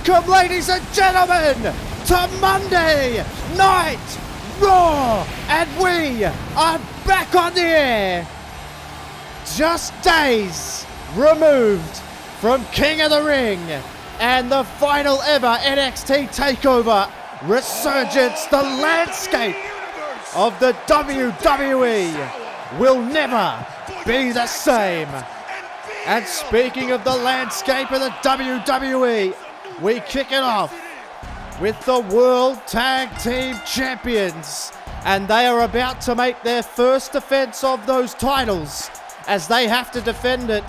Welcome, ladies and gentlemen, to Monday Night Raw, and we are back on the air. Just days removed from King of the Ring and the final ever NXT TakeOver Resurgence. The landscape of the WWE will never be the same. And speaking of the landscape of the WWE, we kick it off with the World Tag Team Champions. And they are about to make their first defense of those titles, as they have to defend it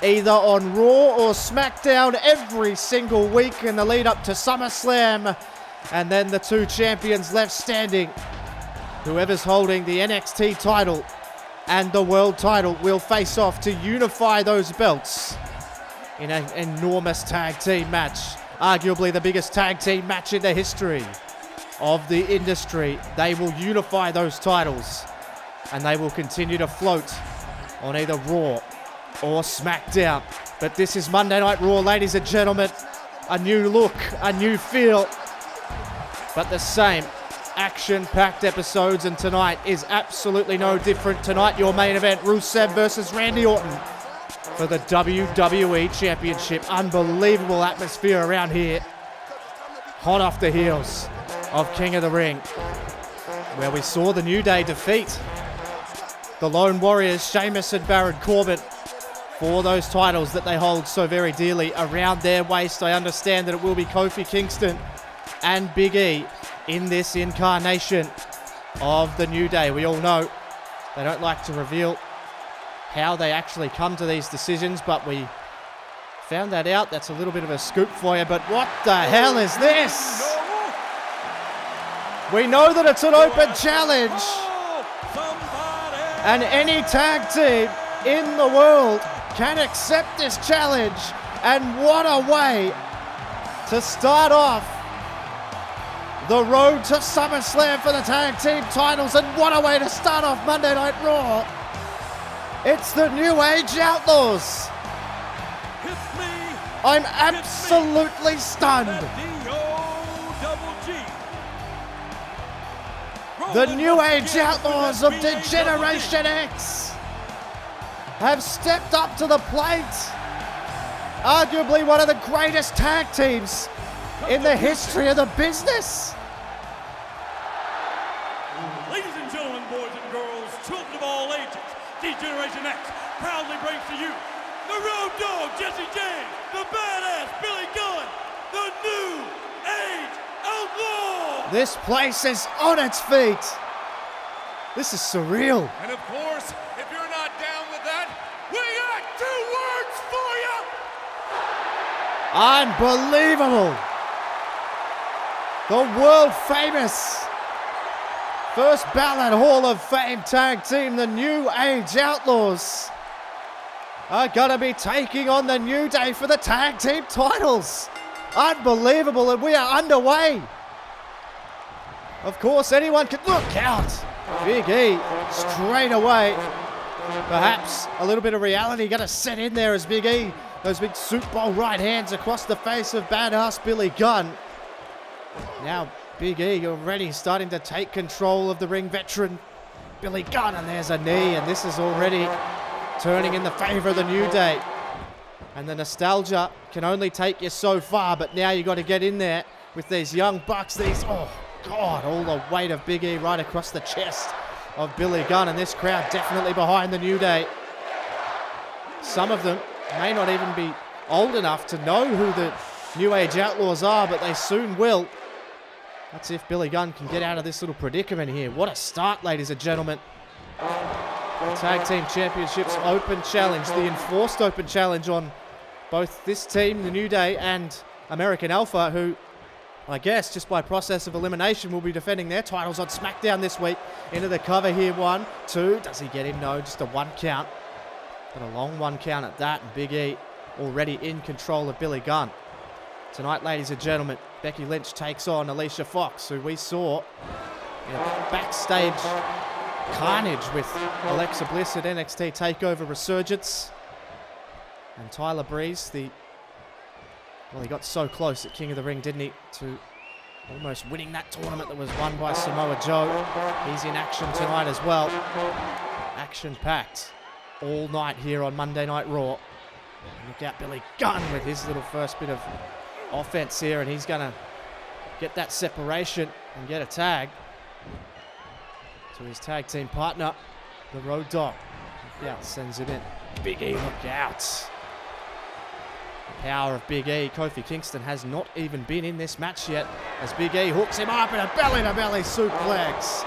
either on Raw or SmackDown every single week in the lead up to SummerSlam. And then the two champions left standing, whoever's holding the NXT title and the world title, will face off to unify those belts in an enormous tag team match. Arguably the biggest tag team match in the history of the industry. They will unify those titles and they will continue to float on either Raw or SmackDown. But this is Monday Night Raw, ladies and gentlemen. A new look, a new feel, but the same action-packed episodes, and tonight is absolutely no different. Tonight, your main event, Rusev versus Randy Orton for the WWE Championship. Unbelievable atmosphere around here. Hot off the heels of King of the Ring, where we saw the New Day defeat the Lone Warriors, Sheamus and Baron Corbin, for those titles that they hold so very dearly around their waist. I understand that it will be Kofi Kingston and Big E in this incarnation of the New Day. We all know they don't like to reveal how they actually come to these decisions, but we found that out. That's a little bit of a scoop for you, but what the hell is this? We know that it's an open challenge, and any tag team in the world can accept this challenge, and what a way to start off the road to SummerSlam for the tag team titles, and what a way to start off Monday Night Raw. It's the New Age Outlaws. I'm absolutely stunned. The New Age Outlaws of Degeneration X have stepped up to the plate. Arguably one of the greatest tag teams in the history of the business. Ladies and gentlemen, boys and girls, children of all ages, Degeneration X proudly brings to you the Road Dogg Jesse James, the badass Billy Gunn, the New Age Outlaws. This place is on its feet. This is surreal. And of course, if you're not down with that, we got two words for you. Unbelievable. The world famous First Ballot Hall of Fame tag team, the New Age Outlaws, are going to be taking on the New Day for the tag team titles. Unbelievable, and we are underway. Of course, anyone can look out. Big E straight away. Perhaps a little bit of reality going to set in there as Big E, those big Super Bowl right hands across the face of badass Billy Gunn. Now Big E already starting to take control of the ring veteran Billy Gunn, and there's a knee, and this is already turning in the favor of the New Day. And the nostalgia can only take you so far, but now you got to get in there with these young bucks. These, oh God, all the weight of Big E right across the chest of Billy Gunn, and this crowd definitely behind the New Day. Some of them may not even be old enough to know who the New Age Outlaws are, but they soon will. Let's see if Billy Gunn can get out of this little predicament here. What a start, ladies and gentlemen. The Tag Team Championships Open Challenge, the enforced Open Challenge on both this team, the New Day, and American Alpha, who I guess just by process of elimination will be defending their titles on SmackDown this week. Into the cover here, 1, 2. Does he get him? No, just a 1 count. But a long 1 count at that, and Big E already in control of Billy Gunn. Tonight, ladies and gentlemen, Becky Lynch takes on Alicia Fox, who we saw in a backstage carnage with Alexa Bliss at NXT TakeOver Resurgence. And Tyler Breeze, the Well, he got so close at King of the Ring, didn't he, to almost winning that tournament that was won by Samoa Joe. He's in action tonight as well. Action-packed all night here on Monday Night Raw. And look out, Billy Gunn with his little first bit of offense here, and he's going to get that separation and get a tag to his tag team partner, the Road Dogg. Look out, sends him in. Big E, look out. The power of Big E. Kofi Kingston has not even been in this match yet, as Big E hooks him up in a belly-to-belly suplex.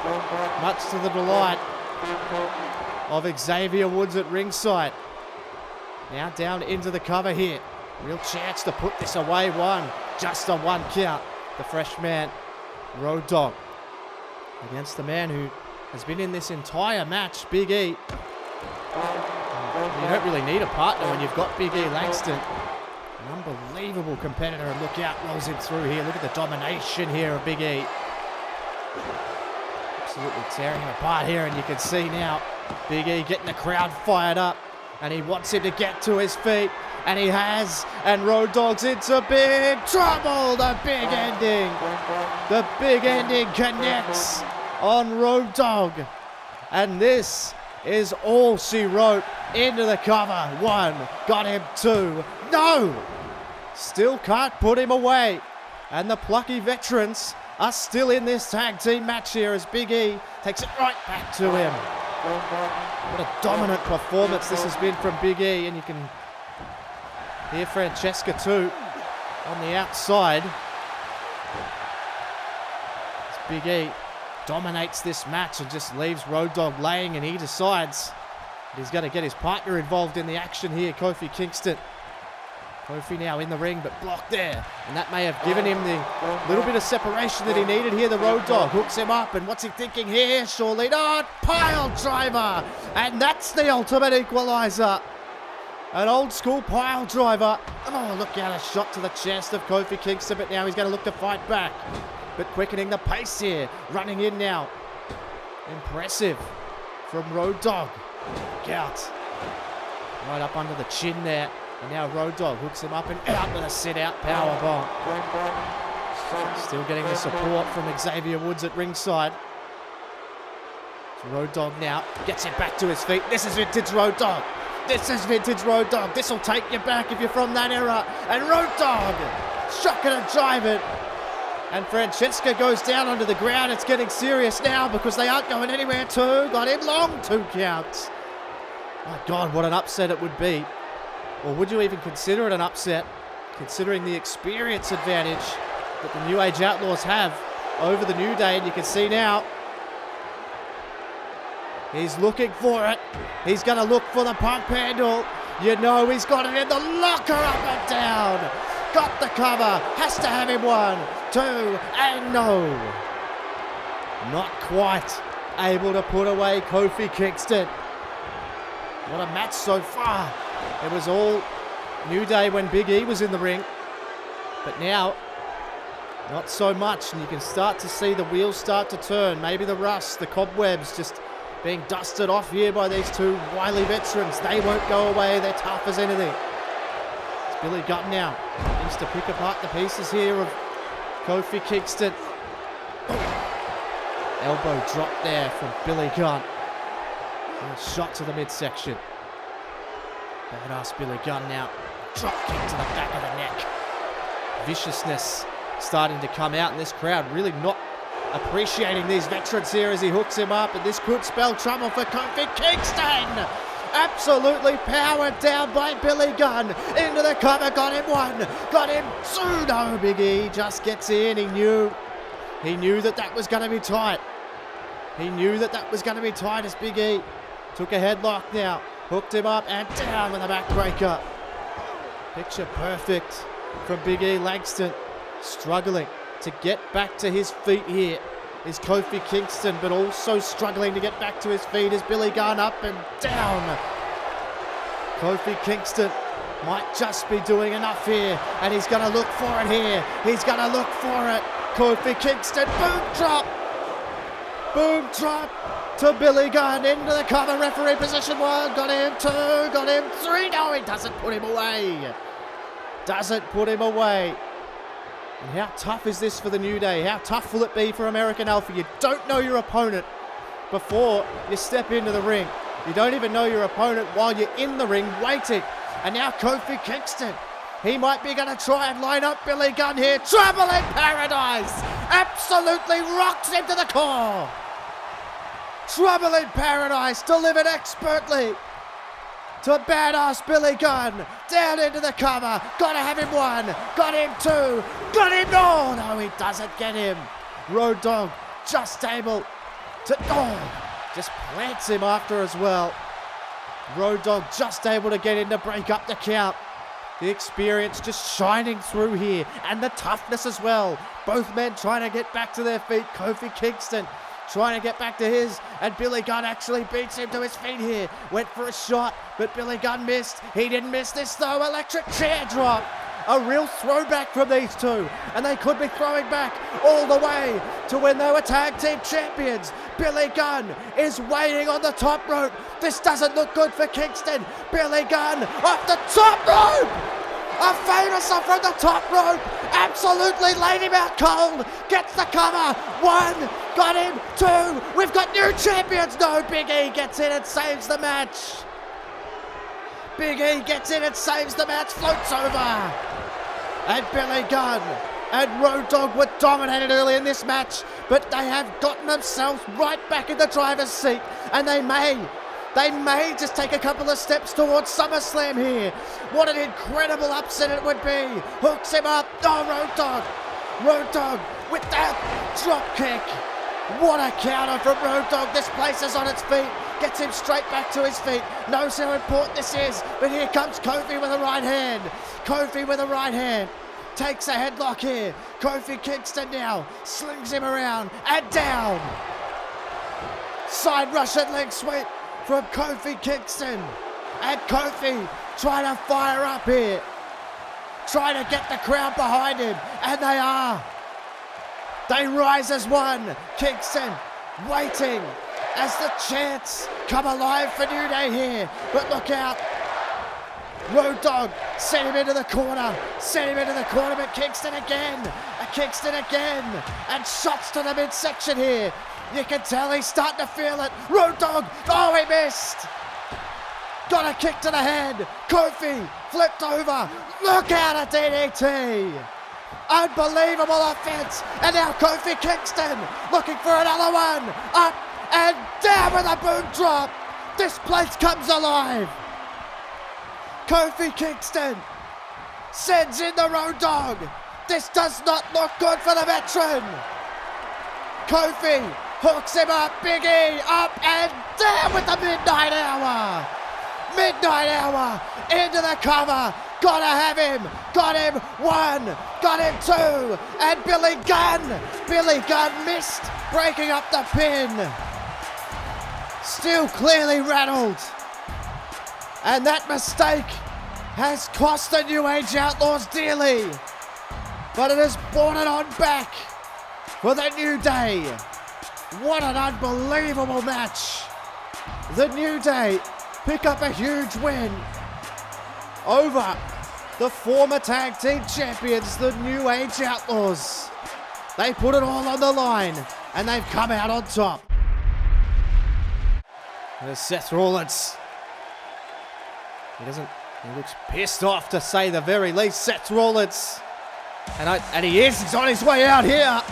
Much to the delight of Xavier Woods at ringside. Now down into the cover here. Real chance to put this away. Just a one count. The fresh man, Road Dogg, against the man who has been in this entire match, Big E. You don't really need a partner when you've got Big E Langston. An unbelievable competitor, and look out, rolls him through here. Look at the domination here of Big E. Absolutely tearing him apart here, and you can see now Big E getting the crowd fired up, and he wants him to get to his feet, and he has, and Road Dogg's into big trouble. The big ending. The big ending connects on Road Dogg, and this is all she wrote. Into the cover. 1, got him. 2, no! Still can't put him away. And the plucky veterans are still in this tag team match here as Big E takes it right back to him. What a dominant performance this has been from Big E, and you can hear Francesca too on the outside. As Big E dominates this match and just leaves Road Dogg laying, and he decides he's going to get his partner involved in the action here, Kofi Kingston. Kofi now in the ring, but blocked there. And that may have given him the little bit of separation that he needed here. The Road Dogg hooks him up, and what's he thinking here? Surely not. Pile driver. And that's the ultimate equalizer. An old school pile driver. Oh, look out, a shot to the chest of Kofi Kingston, but now he's going to look to fight back. But quickening the pace here. Running in now. Impressive from Road Dogg. Look out. Right up under the chin there. And now Road Dogg hooks him up and out with a sit-out powerbomb. Still getting the support from Xavier Woods at ringside. So Road Dogg now gets him back to his feet. This is vintage Road Dogg. This is vintage Road Dogg. This will take you back if you're from that era. And Road Dogg, shocking and driving. And Francesca goes down onto the ground. It's getting serious now because they aren't going anywhere too. Got him long 2 counts. My God, what an upset it would be. Or would you even consider it an upset, considering the experience advantage that the New Age Outlaws have over the New Day? And you can see now, he's looking for it. He's going to look for the pump handle. You know he's got it in the locker, up and down. Got the cover, has to have him 1, 2, and no. Not quite able to put away Kofi Kingston. What a match so far. It was all New Day when Big E was in the ring. But now, not so much. And you can start to see the wheels start to turn. Maybe the rust, the cobwebs just being dusted off here by these 2 wily veterans. They won't go away. They're tough as anything. It's Billy Gunn now. Needs to pick apart the pieces here of Kofi Kingston. Elbow drop there from Billy Gunn. And a shot to the midsection. Badass Billy Gunn now. Drop kick to the back of the neck. Viciousness starting to come out, and this crowd really not appreciating these veterans here as he hooks him up, and this could spell trouble for Kofi Kingston. Absolutely powered down by Billy Gunn. Into the cover, got him 1, got him 2. No, Big E just gets in. He knew that was going to be tight. He knew that was going to be tight as Big E took a headlock now. Hooked him up and down with a backbreaker. Picture perfect from Big E Langston. Struggling to get back to his feet here is Kofi Kingston, but also struggling to get back to his feet is Billy Gunn. Up and down. Kofi Kingston might just be doing enough here, and he's going to look for it here. He's going to look for it. Kofi Kingston, boom drop. Boom drop to Billy Gunn into the cover. Referee position 1, got him 2, got him 3. No, he doesn't put him away. doesn't put him away. And how tough is this for the New Day? How tough will it be for American Alpha? You don't know your opponent before you step into the ring. You don't even know your opponent while you're in the ring waiting. And now Kofi Kingston. He might be going to try and line up Billy Gunn here. Trouble in Paradise. Absolutely rocks him to the core. Trouble in Paradise delivered expertly to badass Billy Gunn. Down into the cover. Got to have him one. Got him two. Got him. Oh, no, he doesn't get him. Road Dogg just able to... Oh, just plants him after as well. Road Dogg just able to get in to break up the count. The experience just shining through here, and the toughness as well. Both men trying to get back to their feet. Kofi Kingston trying to get back to his, and Billy Gunn actually beats him to his feet here. Went for a shot, but Billy Gunn missed. He didn't miss this though. Electric chair drop. A real throwback from these two, and they could be throwing back all the way to when they were tag team champions. Billy Gunn is waiting on the top rope. This doesn't look good for Kingston. Billy Gunn off the top rope. A famouser from the top rope. Absolutely laid him out cold. Gets the cover. One. Got him. Two. We've got new champions. No, Big E gets in and saves the match. Big E gets in and saves the match. Floats over. And Billy Gunn and Road Dogg were dominated early in this match, but they have gotten themselves right back in the driver's seat, and they may just take a couple of steps towards SummerSlam here. What an incredible upset it would be. Hooks him up. Oh, Road Dogg with that drop kick. What a counter from Road Dogg. This place is on its feet. Gets him straight back to his feet. Knows how important this is. But here comes Kofi with a right hand. Kofi with a right hand. Takes a headlock here. Kofi Kingston now. Slings him around and down. Side Russian leg sweep from Kofi Kingston. And Kofi trying to fire up here. Trying to get the crowd behind him. And they are. They rise as one. Kingston waiting as the chants come alive for New Day here. But look out. Road Dogg sent him into the corner. But Kingston again. Kingston again. And shots to the midsection here. You can tell he's starting to feel it. Road Dogg. Oh, he missed. Got a kick to the head. Kofi flipped over. Look out at DDT. Unbelievable offense. And now Kofi Kingston looking for another one. Up and down with a boom drop. This place comes alive. Kofi Kingston sends in the Road Dogg. This does not look good for the veteran. Kofi hooks him up. Big E up and down with the Midnight Hour. Midnight Hour into the cover. Gotta have him. Got him one. Got him two. And Billy Gunn missed, breaking up the pin. Still clearly rattled. And that mistake has cost the New Age Outlaws dearly. But it has brought it on back for the New Day. What an unbelievable match. The New Day pick up a huge win over the former tag team champions, the New Age Outlaws. They put it all on the line, and they've come out on top. There's Seth Rollins. He looks pissed off, to say the very least, Seth Rollins. And he is. He's on his way out here.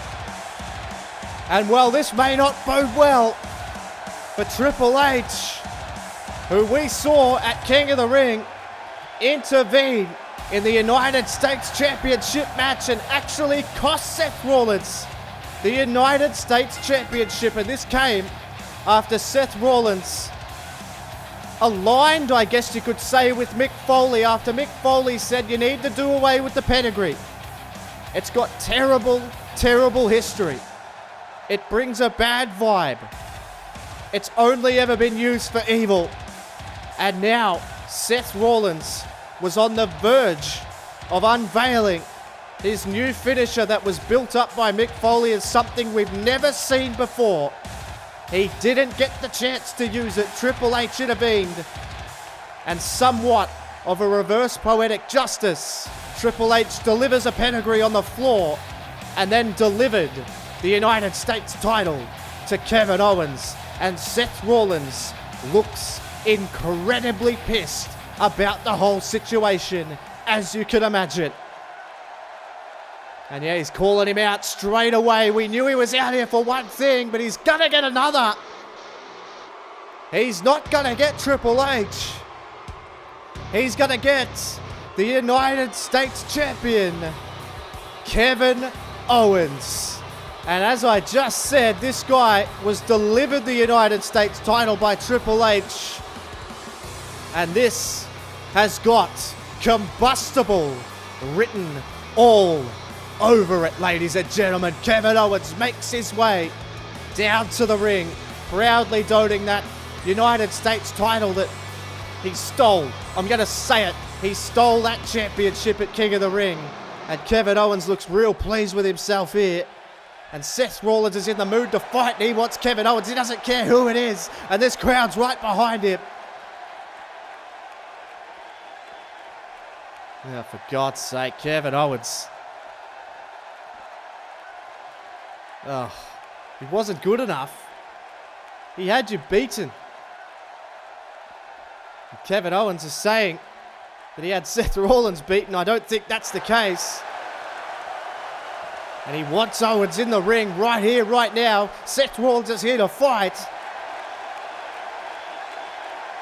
And well, this may not bode well for Triple H, who we saw at King of the Ring intervene in the United States Championship match and actually cost Seth Rollins the United States Championship. And this came after Seth Rollins aligned, I guess you could say, with Mick Foley, after Mick Foley said you need to do away with the pedigree. It's got terrible, terrible history. It brings a bad vibe. It's only ever been used for evil. And now Seth Rollins was on the verge of unveiling his new finisher that was built up by Mick Foley as something we've never seen before. He didn't get the chance to use it. Triple H intervened, and somewhat of a reverse poetic justice, Triple H delivers a pedigree on the floor and then delivered the United States title to Kevin Owens. And Seth Rollins looks incredibly pissed about the whole situation, as you can imagine. And yeah, he's calling him out straight away. We knew he was out here for one thing, but he's gonna get another. He's not gonna get Triple H. He's gonna get the United States Champion, Kevin Owens. And as I just said, this guy was delivered the United States title by Triple H. And this has got combustible written all over it, ladies and gentlemen. Kevin Owens makes his way down to the ring, proudly donning that United States title that he stole. I'm going to say it. He stole that championship at King of the Ring. And Kevin Owens looks real pleased with himself here. And Seth Rollins is in the mood to fight, and he wants Kevin Owens. He doesn't care who it is. And this crowd's right behind him. Oh, for God's sake, Kevin Owens. Oh, he wasn't good enough. He had you beaten. And Kevin Owens is saying that he had Seth Rollins beaten. I don't think that's the case. And he wants Owens in the ring right here, right now. Seth Rollins is here to fight.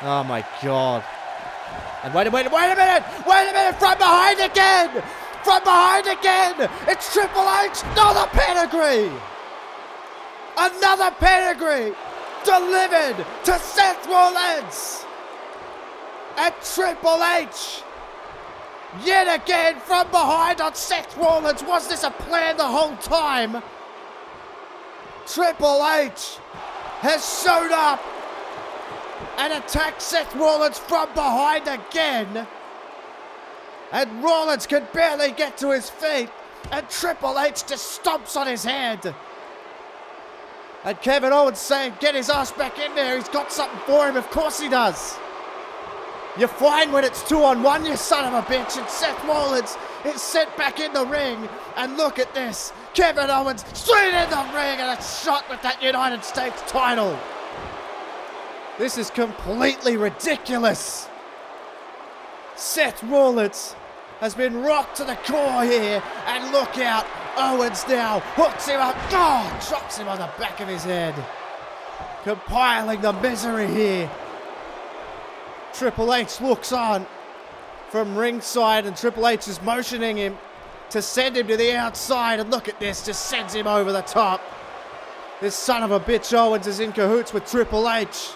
Oh my God. And wait a minute. From behind again. It's Triple H. Another pedigree. Another pedigree delivered to Seth Rollins. And Triple H yet again from behind on Seth Rollins. Was this a plan the whole time? Triple H has shown up and attacked Seth Rollins from behind again. And Rollins can barely get to his feet. And Triple H just stomps on his head. And Kevin Owens saying, get his ass back in there. He's got something for him. Of course he does. You're fine when it's 2-on-1, you son of a bitch. And Seth Rollins is sent back in the ring. And look at this. Kevin Owens straight in the ring and a shot with that United States title. This is completely ridiculous. Seth Rollins has been rocked to the core here. And look out. Owens now hooks him up. Oh, drops him on the back of his head. Compiling the misery here. Triple H looks on from ringside, and Triple H is motioning him to send him to the outside. And look at this, just sends him over the top. This son of a bitch Owens is in cahoots with Triple H.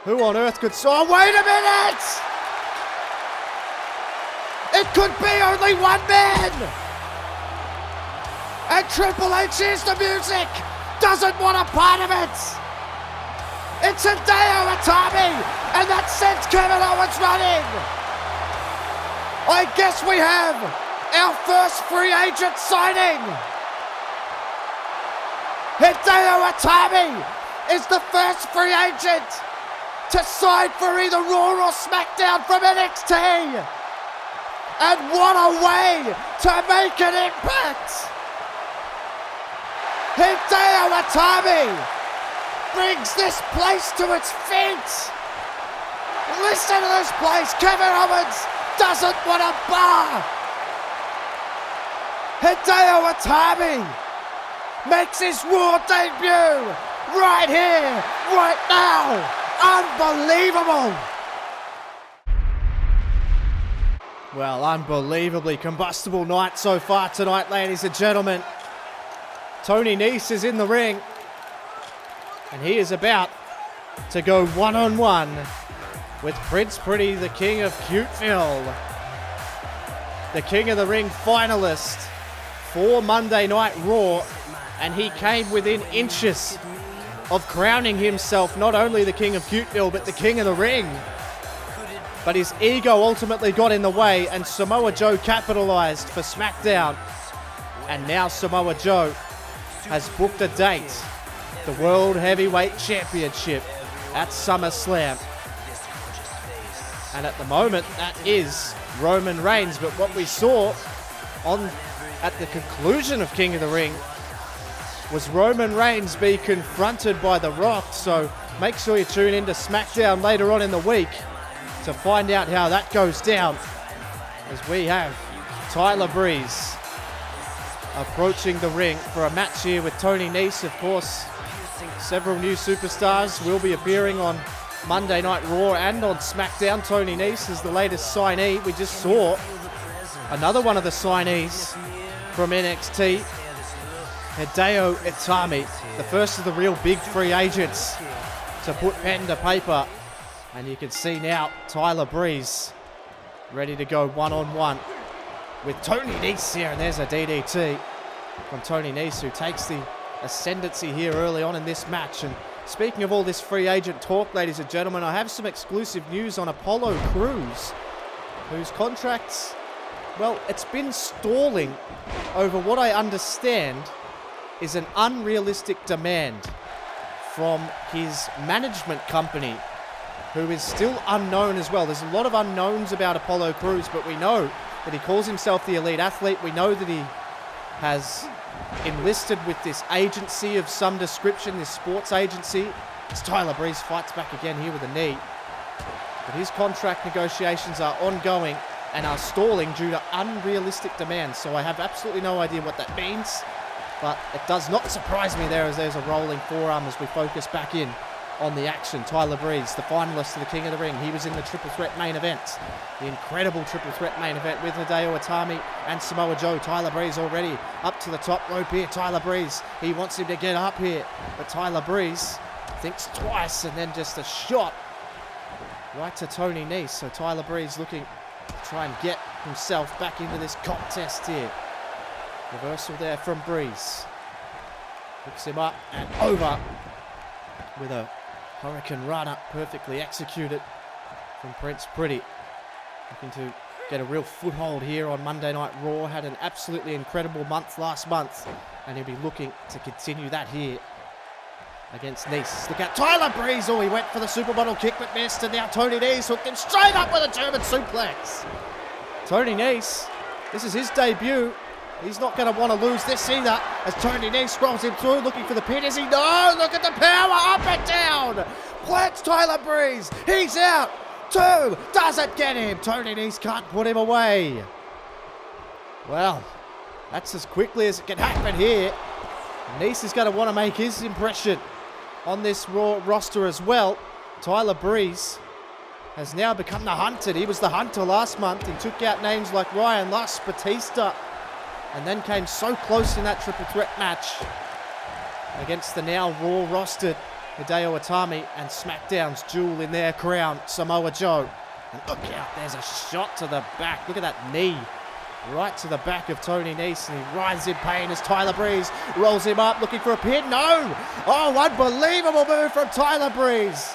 Who on earth could... Oh, wait a minute! It could be only one man! And Triple H hears the music, doesn't want a part of it! It's Hideo Itami, and that sends Kevin Owens running. I guess we have our first free agent signing. Hideo Itami is the first free agent to sign for either Raw or SmackDown from NXT. And what a way to make an impact. Hideo Itami brings this place to its feet. Listen to this place. Kevin Owens doesn't want a bar. Hideo Itami makes his Raw debut right here, right now. Unbelievable. Well, unbelievably combustible night so far tonight, ladies and gentlemen. Tony Nese is in the ring. And he is about to go one-on-one with Prince Pretty, the King of Cuteville. The King of the Ring finalist for Monday Night Raw. And he came within inches of crowning himself not only the King of Cuteville, but the King of the Ring. But his ego ultimately got in the way, and Samoa Joe capitalized for SmackDown. And now Samoa Joe has booked a date. The World Heavyweight Championship at SummerSlam. And at the moment, that is Roman Reigns. But what we saw at the conclusion of King of the Ring was Roman Reigns be confronted by The Rock. So make sure you tune in to SmackDown later on in the week to find out how that goes down, as we have Tyler Breeze approaching the ring for a match here with Tony Nese. Of course, several new superstars will be appearing on Monday Night Raw and on SmackDown. Tony Nese is the latest signee. We just saw another one of the signees from NXT, Hideo Itami, the first of the real big free agents to put pen to paper. And you can see now Tyler Breeze ready to go one-on-one with Tony Nese here. And there's a DDT from Tony Nese, who takes the ascendancy here early on in this match. And speaking of all this free agent talk, ladies and gentlemen, I have some exclusive news on Apollo Crews, whose contracts, well, it's been stalling over what I understand is an unrealistic demand from his management company, who is still unknown as well. There's a lot of unknowns about Apollo Crews, but we know that he calls himself the elite athlete. We know that he has enlisted with this agency of some description, this sports agency. As Tyler Breeze fights back again here with a knee. But his contract negotiations are ongoing and are stalling due to unrealistic demands. So I have absolutely no idea what that means, but it does not surprise me there, as there's a rolling forearm as we focus back in on the action. Tyler Breeze, the finalist to the King of the Ring. He was in the triple threat main event, the incredible triple threat main event with Hideo Itami and Samoa Joe. Tyler Breeze already up to the top rope here. Tyler Breeze, he wants him to get up here, but Tyler Breeze thinks twice, and then just a shot right to Tony Nese. So Tyler Breeze looking to try and get himself back into this contest here. Reversal there from Breeze. Hooks him up and over with a Hurricane Rana, perfectly executed from Prince Pretty. Looking to get a real foothold here on Monday Night Raw. Had an absolutely incredible month last month, and he'll be looking to continue that here against Nese. Look out, Tyler Breeze. Oh, he went for the supermodel kick but missed, and now Tony Nese hooked him straight up with a German suplex. Tony Nese, this is his debut. He's not going to want to lose this either, as Tony Nese scrolls him through, looking for the pin. Is he? No! Look at the power, up and down! Plants Tyler Breeze. He's out. 2. Doesn't get him. Tony Nese can't put him away. Well, that's as quickly as it can happen here. Nese is going to want to make his impression on this Raw roster as well. Tyler Breeze has now become the hunted. He was the hunter last month. He took out names like Ryan Luss, Batista, and then came so close in that triple threat match against the now Raw rostered Hideo Itami and SmackDown's jewel in their crown, Samoa Joe. And look out, there's a shot to the back. Look at that knee right to the back of Tony Nese, and he writhes in pain as Tyler Breeze rolls him up, looking for a pin. No! Oh, unbelievable move from Tyler Breeze.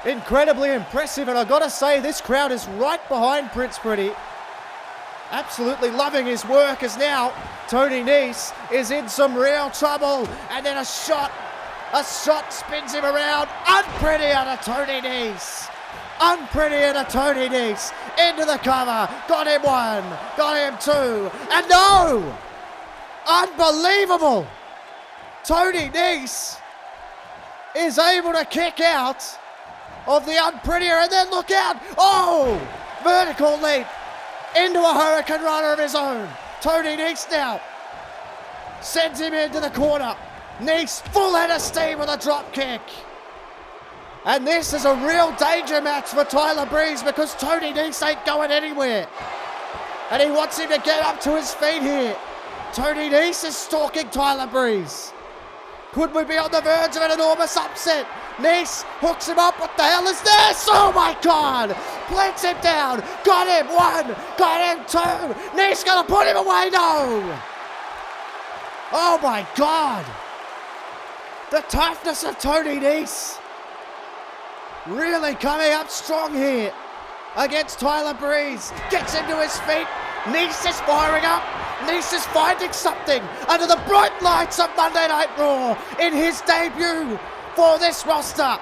Incredibly impressive, and I've got to say, this crowd is right behind Prince Pretty. Absolutely loving his work, as now Tony Nese is in some real trouble. And then a shot spins him around. Unpretty out of Tony Nese. Unpretty out of Tony Nese. Into the cover. Got him 1. Got him 2. And no! Unbelievable! Tony Nese is able to kick out of the Unprettier, and then look out! Oh! Vertical leap into a Hurricane Runner of his own. Tony Nese now sends him into the corner. Nese full head of steam with a drop kick. And this is a real danger match for Tyler Breeze, because Tony Nese ain't going anywhere. And he wants him to get up to his feet here. Tony Nese is stalking Tyler Breeze. Could we be on the verge of an enormous upset? Nese hooks him up. What the hell is this? Oh my God! Plants him down. Got him 1. Got him 2. Nese gonna put him away. No! Oh my God! The toughness of Tony Nese really coming up strong here against Tyler Breeze. Gets him to his feet. Nese is firing up. Nese is finding something under the bright lights of Monday Night Raw in his debut for this roster.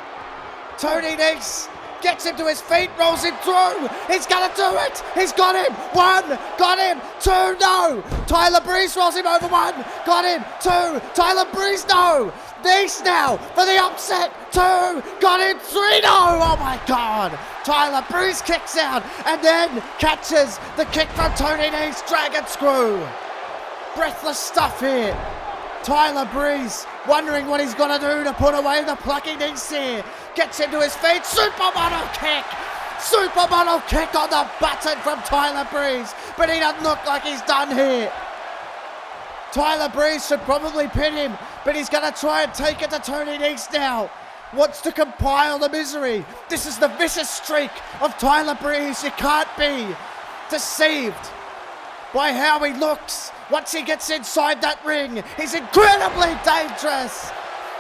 Tony Nese Gets him to his feet, rolls him through. He's going to do it. He's got him. 1, got him. 2, no. Tyler Breeze rolls him over. 1, got him. 2, Tyler Breeze, no. Nese now for the upset. 2, got him. 3, no. Oh my God. Tyler Breeze kicks out and then catches the kick from Tony Nese. Dragon screw. Breathless stuff here. Tyler Breeze wondering what he's going to do to put away the plucky Nese here. Gets him to his feet. Supermodel kick. Supermodel kick on the button from Tyler Breeze. But he doesn't look like he's done here. Tyler Breeze should probably pin him, but he's going to try and take it to Tony Nese now. Wants to compile the misery. This is the vicious streak of Tyler Breeze. You can't be deceived by how he looks. Once he gets inside that ring, he's incredibly dangerous.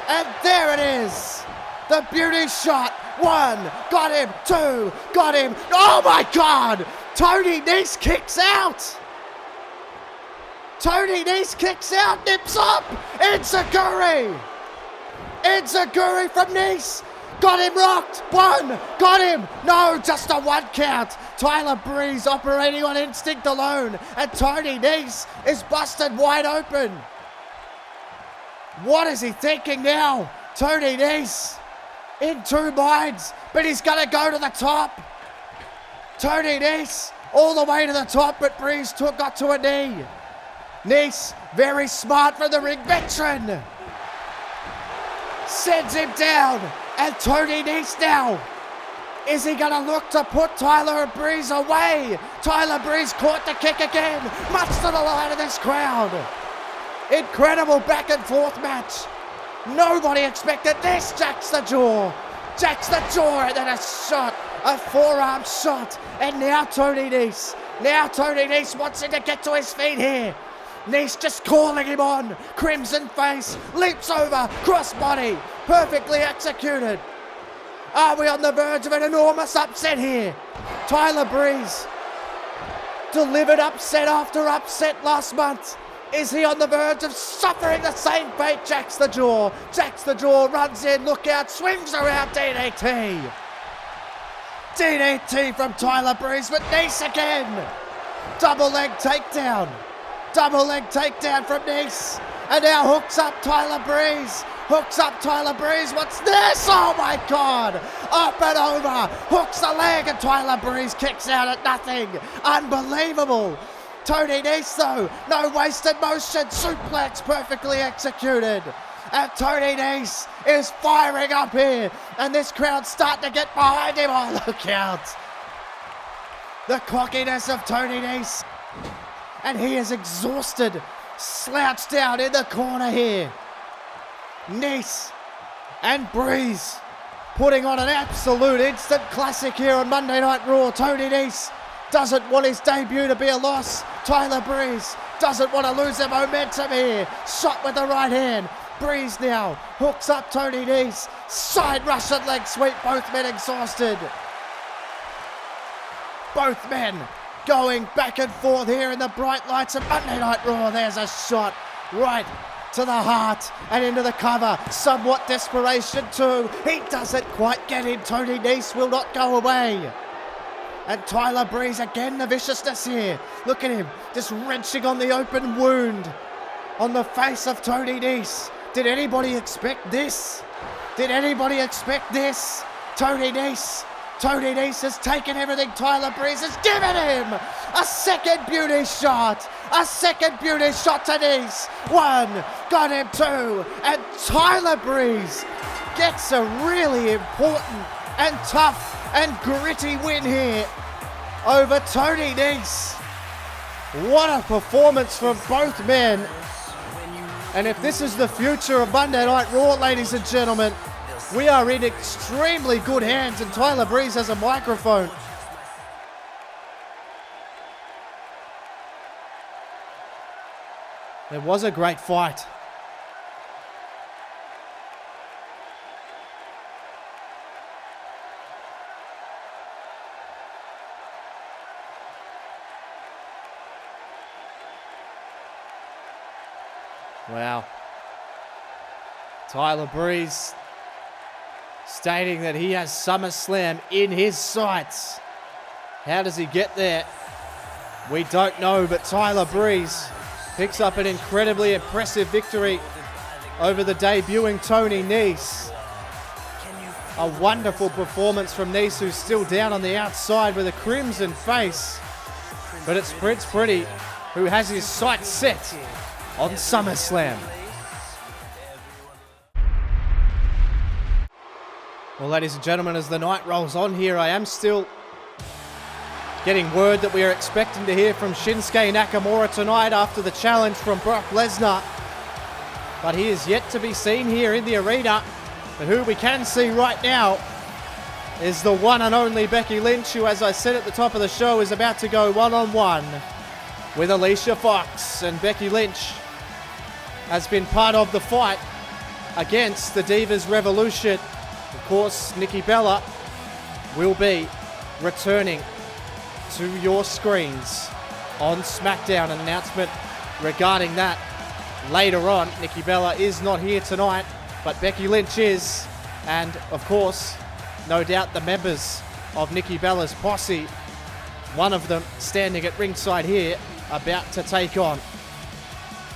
And there it is. The beauty shot. 1, got him. 2, got him. Oh my God. Tony Nese kicks out. Tony Nese kicks out, nips up. Enziguri. Enziguri from Nese. Got him rocked. 1, got him. No, just a 1 count. Tyler Breeze operating on instinct alone. And Tony Nese is busted wide open. What is he thinking now? Tony Nese in 2 minds, but he's going to go to the top. Tony Nese all the way to the top, but Breeze got to a knee. Nese, very smart from the ring veteran. Sends him down. And Tony Nese now. Is he going to look to put Tyler Breeze away? Tyler Breeze caught the kick again. Much to the delight of this crowd. Incredible back and forth match. Nobody expected this. Jacks the jaw. Jacks the jaw and then a shot. A forearm shot. And now Tony Nese. Now Tony Nese wants him to get to his feet here. Nese just calling him on. Crimson face. Leaps over. Crossbody. Perfectly executed. Are we on the verge of an enormous upset here? Tyler Breeze delivered upset after upset last month. Is he on the verge of suffering the same fate? Jacks the jaw. Jacks the jaw. Runs in. Look out. Swings around. DDT. DDT from Tyler Breeze. But Nese again. Double leg takedown. Double leg takedown from Nese. And now hooks up Tyler Breeze. Hooks up Tyler Breeze. What's this? Oh my God. Up and over. Hooks the leg and Tyler Breeze kicks out at nothing. Unbelievable. Tony Nese though. No wasted motion. Suplex perfectly executed. And Tony Nese is firing up here. And this crowd's starting to get behind him. Oh, look out. The cockiness of Tony Nese. And he is exhausted. Slouched down in the corner here. Nese and Breeze putting on an absolute instant classic here on Monday Night Raw. Tony Nese doesn't want his debut to be a loss. Tyler Breeze doesn't want to lose the momentum here. Shot with the right hand. Breeze now hooks up Tony Nese. Side Russian leg sweep. Both men exhausted. Both men going back and forth here in the bright lights of Monday Night Raw. There's a shot right to the heart and into the cover. Somewhat desperation too. He doesn't quite get him. Tony Nese will not go away. And Tyler Breeze again, the viciousness here. Look at him, just wrenching on the open wound on the face of Tony Nese. Did anybody expect this? Did anybody expect this? Tony Nese has taken everything Tyler Breeze has given him. A second beauty shot. A second beauty shot to Nese. 1, got him. 2, and Tyler Breeze gets a really important and tough and gritty win here over Tony Nese. What a performance from both men. And if this is the future of Monday Night Raw, ladies and gentlemen, we are in extremely good hands, and Tyler Breeze has a microphone. It was a great fight. Wow. Tyler Breeze stating that he has SummerSlam in his sights. How does he get there? We don't know, but Tyler Breeze picks up an incredibly impressive victory over the debuting Tony Nese. A wonderful performance from Nese, who's still down on the outside with a crimson face. But it's Prince Pretty who has his sights set on SummerSlam. Well, ladies and gentlemen, as the night rolls on here, I am still getting word that we are expecting to hear from Shinsuke Nakamura tonight after the challenge from Brock Lesnar. But he is yet to be seen here in the arena. But who we can see right now is the one and only Becky Lynch, who, as I said at the top of the show, is about to go one-on-one with Alicia Fox. And Becky Lynch has been part of the fight against the Divas Revolution. Of course, Nikki Bella will be returning to your screens on SmackDown. An announcement regarding that later on. Nikki Bella is not here tonight, but Becky Lynch is. And of course, no doubt the members of Nikki Bella's posse, one of them standing at ringside here, about to take on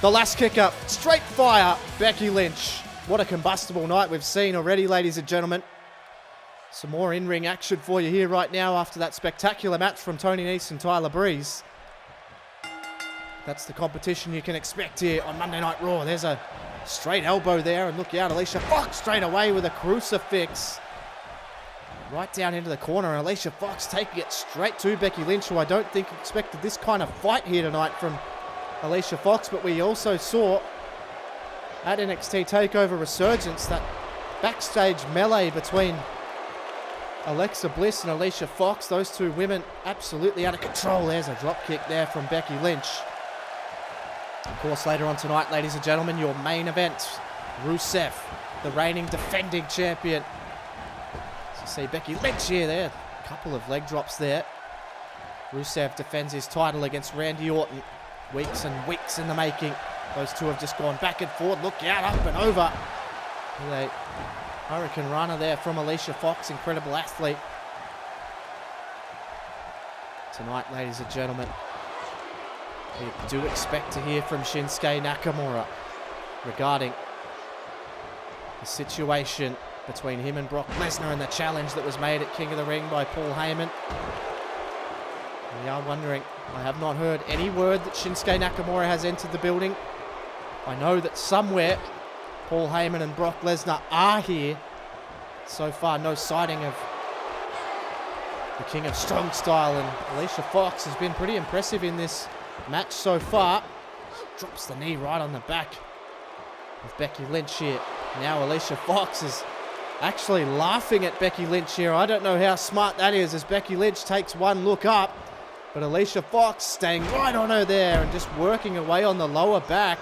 the last kicker, straight fire, Becky Lynch. What a combustible night we've seen already, ladies and gentlemen. Some more in-ring action for you here right now after that spectacular match from Tony Nese and Tyler Breeze. That's the competition you can expect here on Monday Night Raw. There's a straight elbow there, and look out, Alicia Fox straight away with a crucifix. Right down into the corner, and Alicia Fox taking it straight to Becky Lynch, who I don't think expected this kind of fight here tonight from Alicia Fox. But we also saw at NXT TakeOver Resurgence that backstage melee between Alexa Bliss and Alicia Fox. Those two women absolutely out of control. There's a drop kick there from Becky Lynch. Of course, later on tonight, ladies and gentlemen, your main event, Rusev, the reigning defending champion. So see Becky Lynch here there. A couple of leg drops there. Rusev defends his title against Randy Orton. Weeks and weeks in the making. Those two have just gone back and forth. Look out, up and over. With a Hurricane Runner there from Alicia Fox, incredible athlete. Tonight, ladies and gentlemen, we do expect to hear from Shinsuke Nakamura regarding the situation between him and Brock Lesnar and the challenge that was made at King of the Ring by Paul Heyman. We are wondering, I have not heard any word that Shinsuke Nakamura has entered the building. I know that somewhere Paul Heyman and Brock Lesnar are here. So far, no sighting of the King of Strong Style, and Alicia Fox has been pretty impressive in this match so far. Drops the knee right on the back of Becky Lynch here. Now Alicia Fox is actually laughing at Becky Lynch here. I don't know how smart that is, as Becky Lynch takes one look up, but Alicia Fox staying right on her there and just working away on the lower back.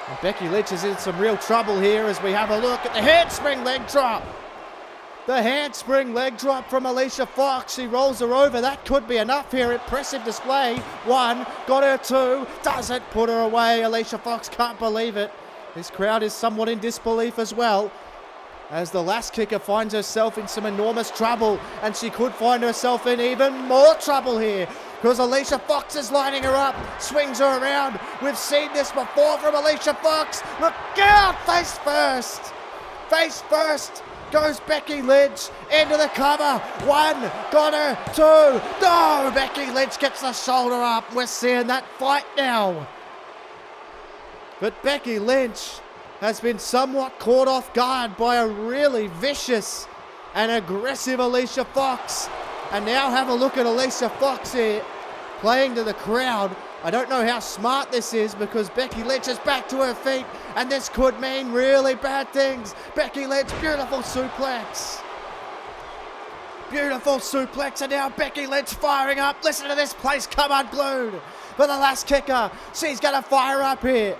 And Becky Lynch is in some real trouble here as we have a look at the handspring leg drop. The handspring leg drop from Alicia Fox. She rolls her over. That could be enough here. Impressive display. One, got her two. Doesn't put her away. Alicia Fox can't believe it. This crowd is somewhat in disbelief as well, as the last kicker finds herself in some enormous trouble, and she could find herself in even more trouble here, because Alicia Fox is lining her up, swings her around. We've seen this before from Alicia Fox. Look out, face first. Face first goes Becky Lynch into the cover. One, got her. Two, no, Becky Lynch gets the shoulder up. We're seeing that fight now. But Becky Lynch has been somewhat caught off guard by a really vicious and aggressive Alicia Fox. And now have a look at Alicia Fox here, playing to the crowd. I don't know how smart this is, because Becky Lynch is back to her feet, and this could mean really bad things. Becky Lynch, beautiful suplex. Beautiful suplex, and now Becky Lynch firing up. Listen to this place come unglued for the last kicker. She's going to fire up here.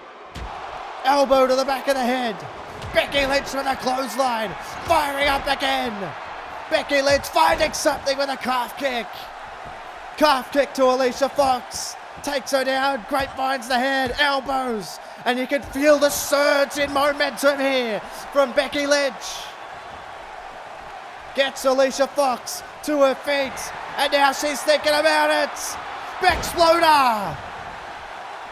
Elbow to the back of the head. Becky Lynch with a clothesline. Firing up again. Becky Lynch finding something with a calf kick. Calf kick to Alicia Fox. Takes her down. Grapevines the head. Elbows. And you can feel the surge in momentum here from Becky Lynch. Gets Alicia Fox to her feet. And now she's thinking about it. Bexploder.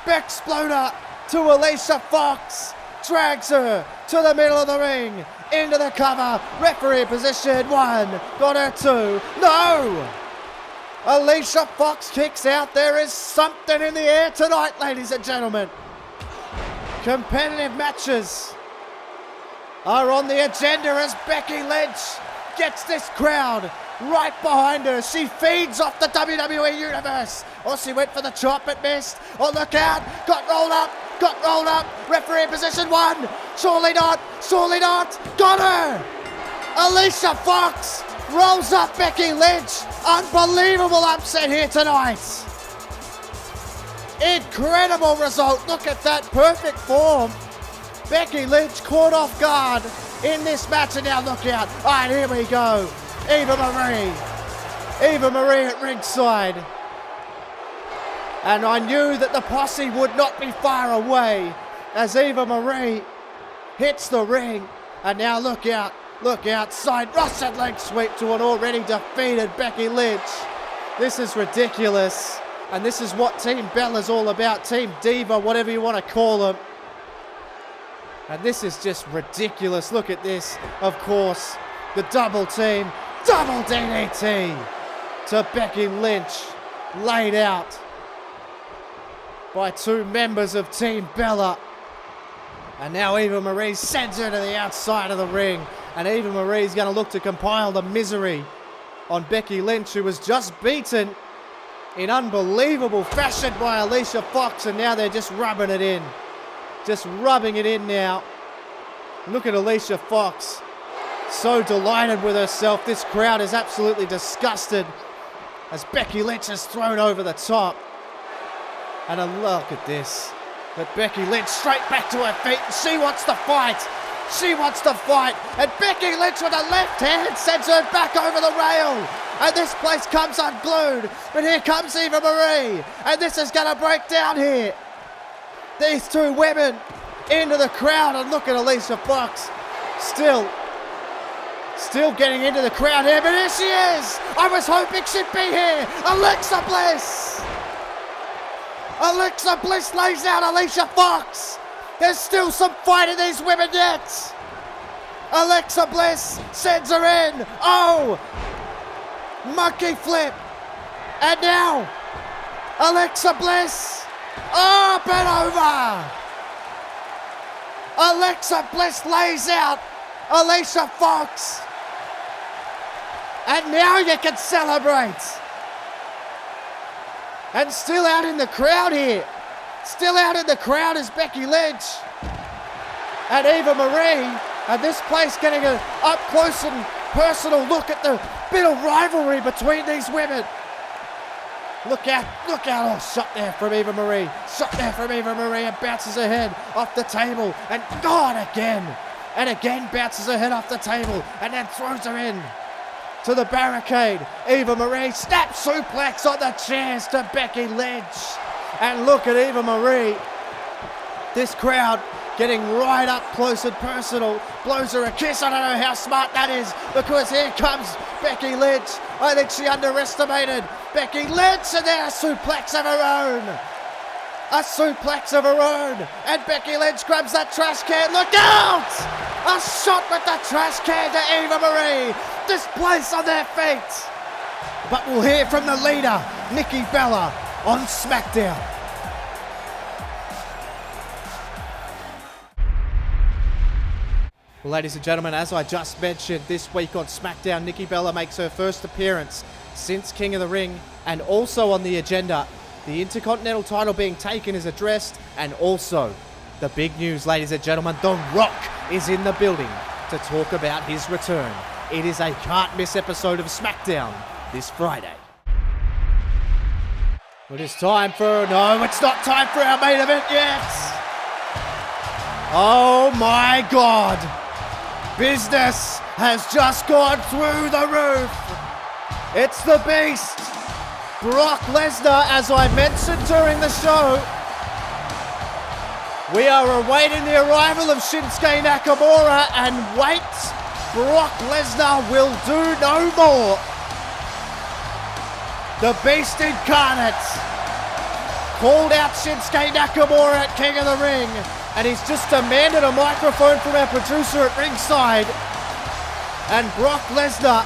Bexploder to Alicia Fox. Drags her to the middle of the ring. Into the cover. Referee position 1. Got her 2. No! Alicia Fox kicks out. There is something in the air tonight, ladies and gentlemen. Competitive matches are on the agenda as Becky Lynch gets this crowd right behind her. She feeds off the WWE Universe. Oh, she went for the chop, but missed. Oh, look out. Got rolled up. Referee position 1. Surely not. Got her. Alicia Fox rolls up Becky Lynch. Unbelievable upset here tonight. Incredible result. Look at that perfect form. Becky Lynch caught off guard in this match, and now look out. All right, here we go. Eva Marie at ringside. And I knew that the posse would not be far away as Eva Marie hits the ring. And now look out. Side Rusev leg sweep to an already defeated Becky Lynch. This is ridiculous. And this is what Team Bella's all about. Team Diva, whatever you want to call them. And this is just ridiculous. Look at this. Of course, the double team. Double DDT to Becky Lynch. Laid out by 2 members of Team Bella. And now Eva Marie sends her to the outside of the ring. And Eva Marie's going to look to compile the misery on Becky Lynch, who was just beaten in unbelievable fashion by Alicia Fox. And now they're just rubbing it in. Just rubbing it in now. Look at Alicia Fox. So delighted with herself. This crowd is absolutely disgusted as Becky Lynch is thrown over the top. And a look at this. But Becky Lynch straight back to her feet. And she wants to fight. And Becky Lynch with a left hand sends her back over the rail. And this place comes unglued. But here comes Eva Marie. And this is going to break down here. These 2 women into the crowd. And look at Alicia Fox. Still getting into the crowd here. But here she is. I was hoping she'd be here. Alexa Bliss lays out Alicia Fox. There's still some fight in these women yet. Alexa Bliss sends her in. Oh! Monkey flip. And now, Alexa Bliss up and over. Alexa Bliss lays out Alicia Fox. And now you can celebrate. And still out in the crowd here. Still out in the crowd is Becky Lynch and Eva Marie. And this place getting an up close and personal look at the bit of rivalry between these women. Look out. Oh, shot there from Eva Marie. And bounces her head off the table. And God again. And again bounces her head off the table. And then throws her in to the barricade. Eva Marie snap suplex on the chairs to Becky Lynch. And look at Eva Marie. This crowd getting right up close and personal. Blows her a kiss. I don't know how smart that is, because here comes Becky Lynch. I think she underestimated Becky Lynch, and then a suplex of her own. And Becky Lynch grabs that trash can. Look out! A shot with the trash can to Eva Marie. This place on their feet. But we'll hear from the leader, Nikki Bella, on SmackDown. Well, ladies and gentlemen, as I just mentioned, this week on SmackDown, Nikki Bella makes her first appearance since King of the Ring, and also on the agenda, the Intercontinental title being taken is addressed, and also the big news, ladies and gentlemen, The Rock is in the building to talk about his return. It is a can't-miss episode of SmackDown this Friday. It is time for... No, it's not time for our main event yet. Oh my God. Business has just gone through the roof. It's the Beast, Brock Lesnar, as I mentioned during the show. We are awaiting the arrival of Shinsuke Nakamura, and wait Brock Lesnar will do no more. The Beast Incarnate called out Shinsuke Nakamura at King of the Ring, and he's just demanded a microphone from our producer at ringside. And Brock Lesnar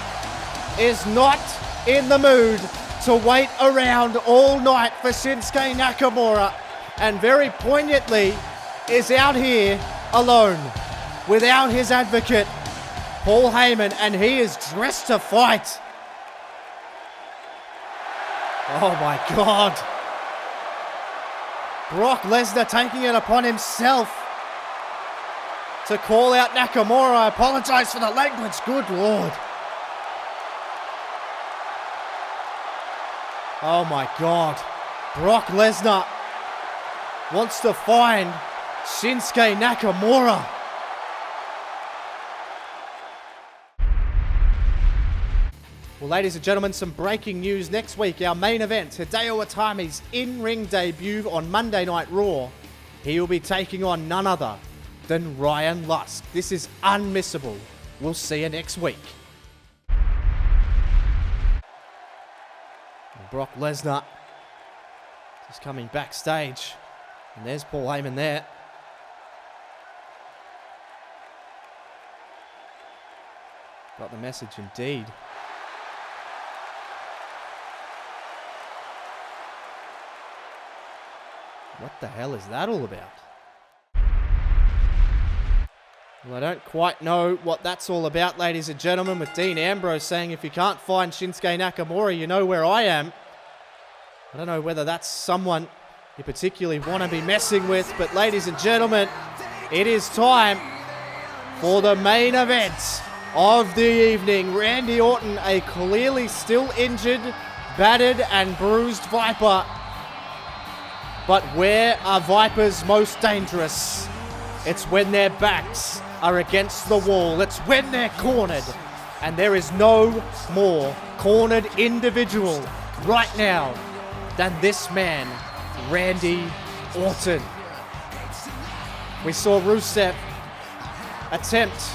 is not in the mood to wait around all night for Shinsuke Nakamura, and very poignantly is out here alone without his advocate, Paul Heyman, and he is dressed to fight. Oh my God. Brock Lesnar taking it upon himself to call out Nakamura. I apologize for the language, good Lord. Oh my God. Brock Lesnar wants to find Shinsuke Nakamura. Well, ladies and gentlemen, some breaking news. Next week, our main event, Hideo Itami's in-ring debut on Monday Night Raw. He will be taking on none other than Ryan Lusk. This is unmissable. We'll see you next week. And Brock Lesnar just coming backstage. And there's Paul Heyman there. Got the message indeed. What the hell is that all about? Well, I don't quite know what that's all about, ladies and gentlemen, with Dean Ambrose saying if you can't find Shinsuke Nakamura, you know where I am. I don't know whether that's someone you particularly want to be messing with, but ladies and gentlemen, it is time for the main event of the evening. Randy Orton, a clearly still injured, battered and bruised Viper. But where are Vipers most dangerous? It's when their backs are against the wall. It's when they're cornered. And there is no more cornered individual right now than this man, Randy Orton. We saw Rusev attempt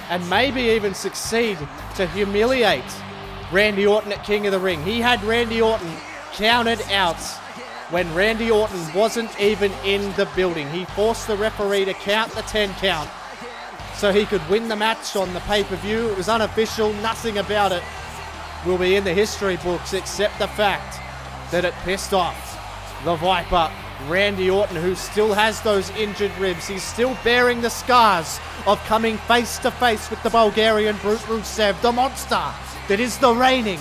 and maybe even succeed to humiliate Randy Orton at King of the Ring. He had Randy Orton counted out when Randy Orton wasn't even in the building. He forced the referee to count the 10 count so he could win the match on the pay-per-view. It was unofficial, nothing about it will be in the history books except the fact that it pissed off the Viper, Randy Orton, who still has those injured ribs. He's still bearing the scars of coming face to face with the Bulgarian brute Rusev, the monster that is the reigning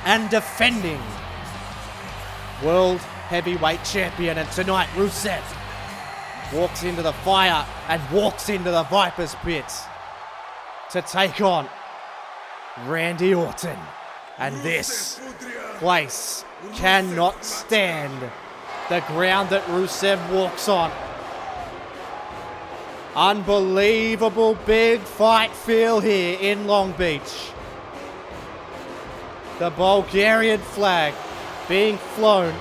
and defending World Heavyweight Champion. And tonight Rusev walks into the fire and walks into the Viper's pit to take on Randy Orton. And this place cannot stand the ground that Rusev walks on. Unbelievable big fight feel here in Long Beach. The Bulgarian flag being flown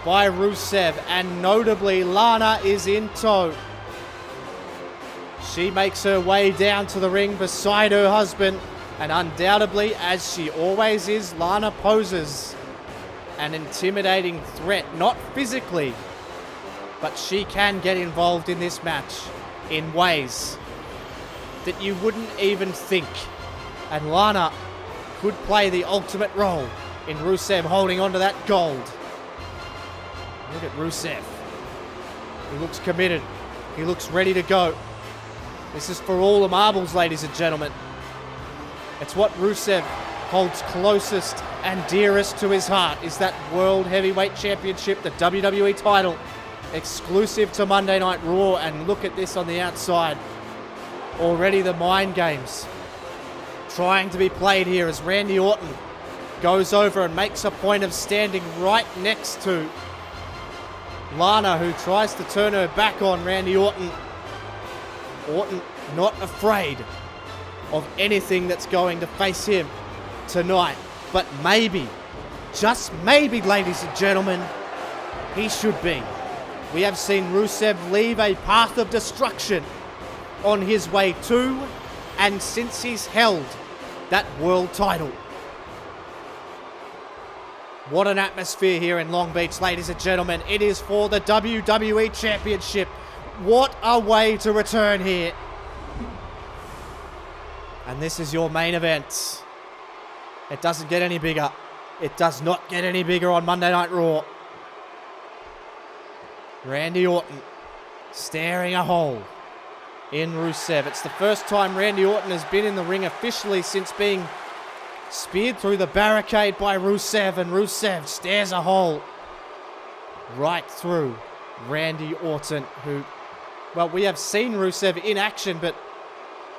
by Rusev, and notably Lana is in tow. She makes her way down to the ring beside her husband, and undoubtedly, as she always is, Lana poses an intimidating threat, not physically, but she can get involved in this match in ways that you wouldn't even think. And Lana could play the ultimate role in Rusev holding onto that gold. Look at Rusev. He looks committed. He looks ready to go. This is for all the marbles, ladies and gentlemen. It's what Rusev holds closest and dearest to his heart, is that World Heavyweight Championship, the WWE title, exclusive to Monday Night Raw. And look at this on the outside. Already the mind games trying to be played here as Randy Orton goes over and makes a point of standing right next to Lana, who tries to turn her back on Randy Orton. Orton not afraid of anything that's going to face him tonight. But maybe, just maybe, ladies and gentlemen, he should be. We have seen Rusev leave a path of destruction on his way to and since he's held that world title. What an atmosphere here in Long Beach, ladies and gentlemen. It is for the WWE Championship. What a way to return here. And this is your main event. It doesn't get any bigger. It does not get any bigger on Monday Night Raw. Randy Orton staring a hole in Rusev. It's the first time Randy Orton has been in the ring officially since being speared through the barricade by Rusev, and Rusev stares a hole right through Randy Orton, who, well, we have seen Rusev in action, but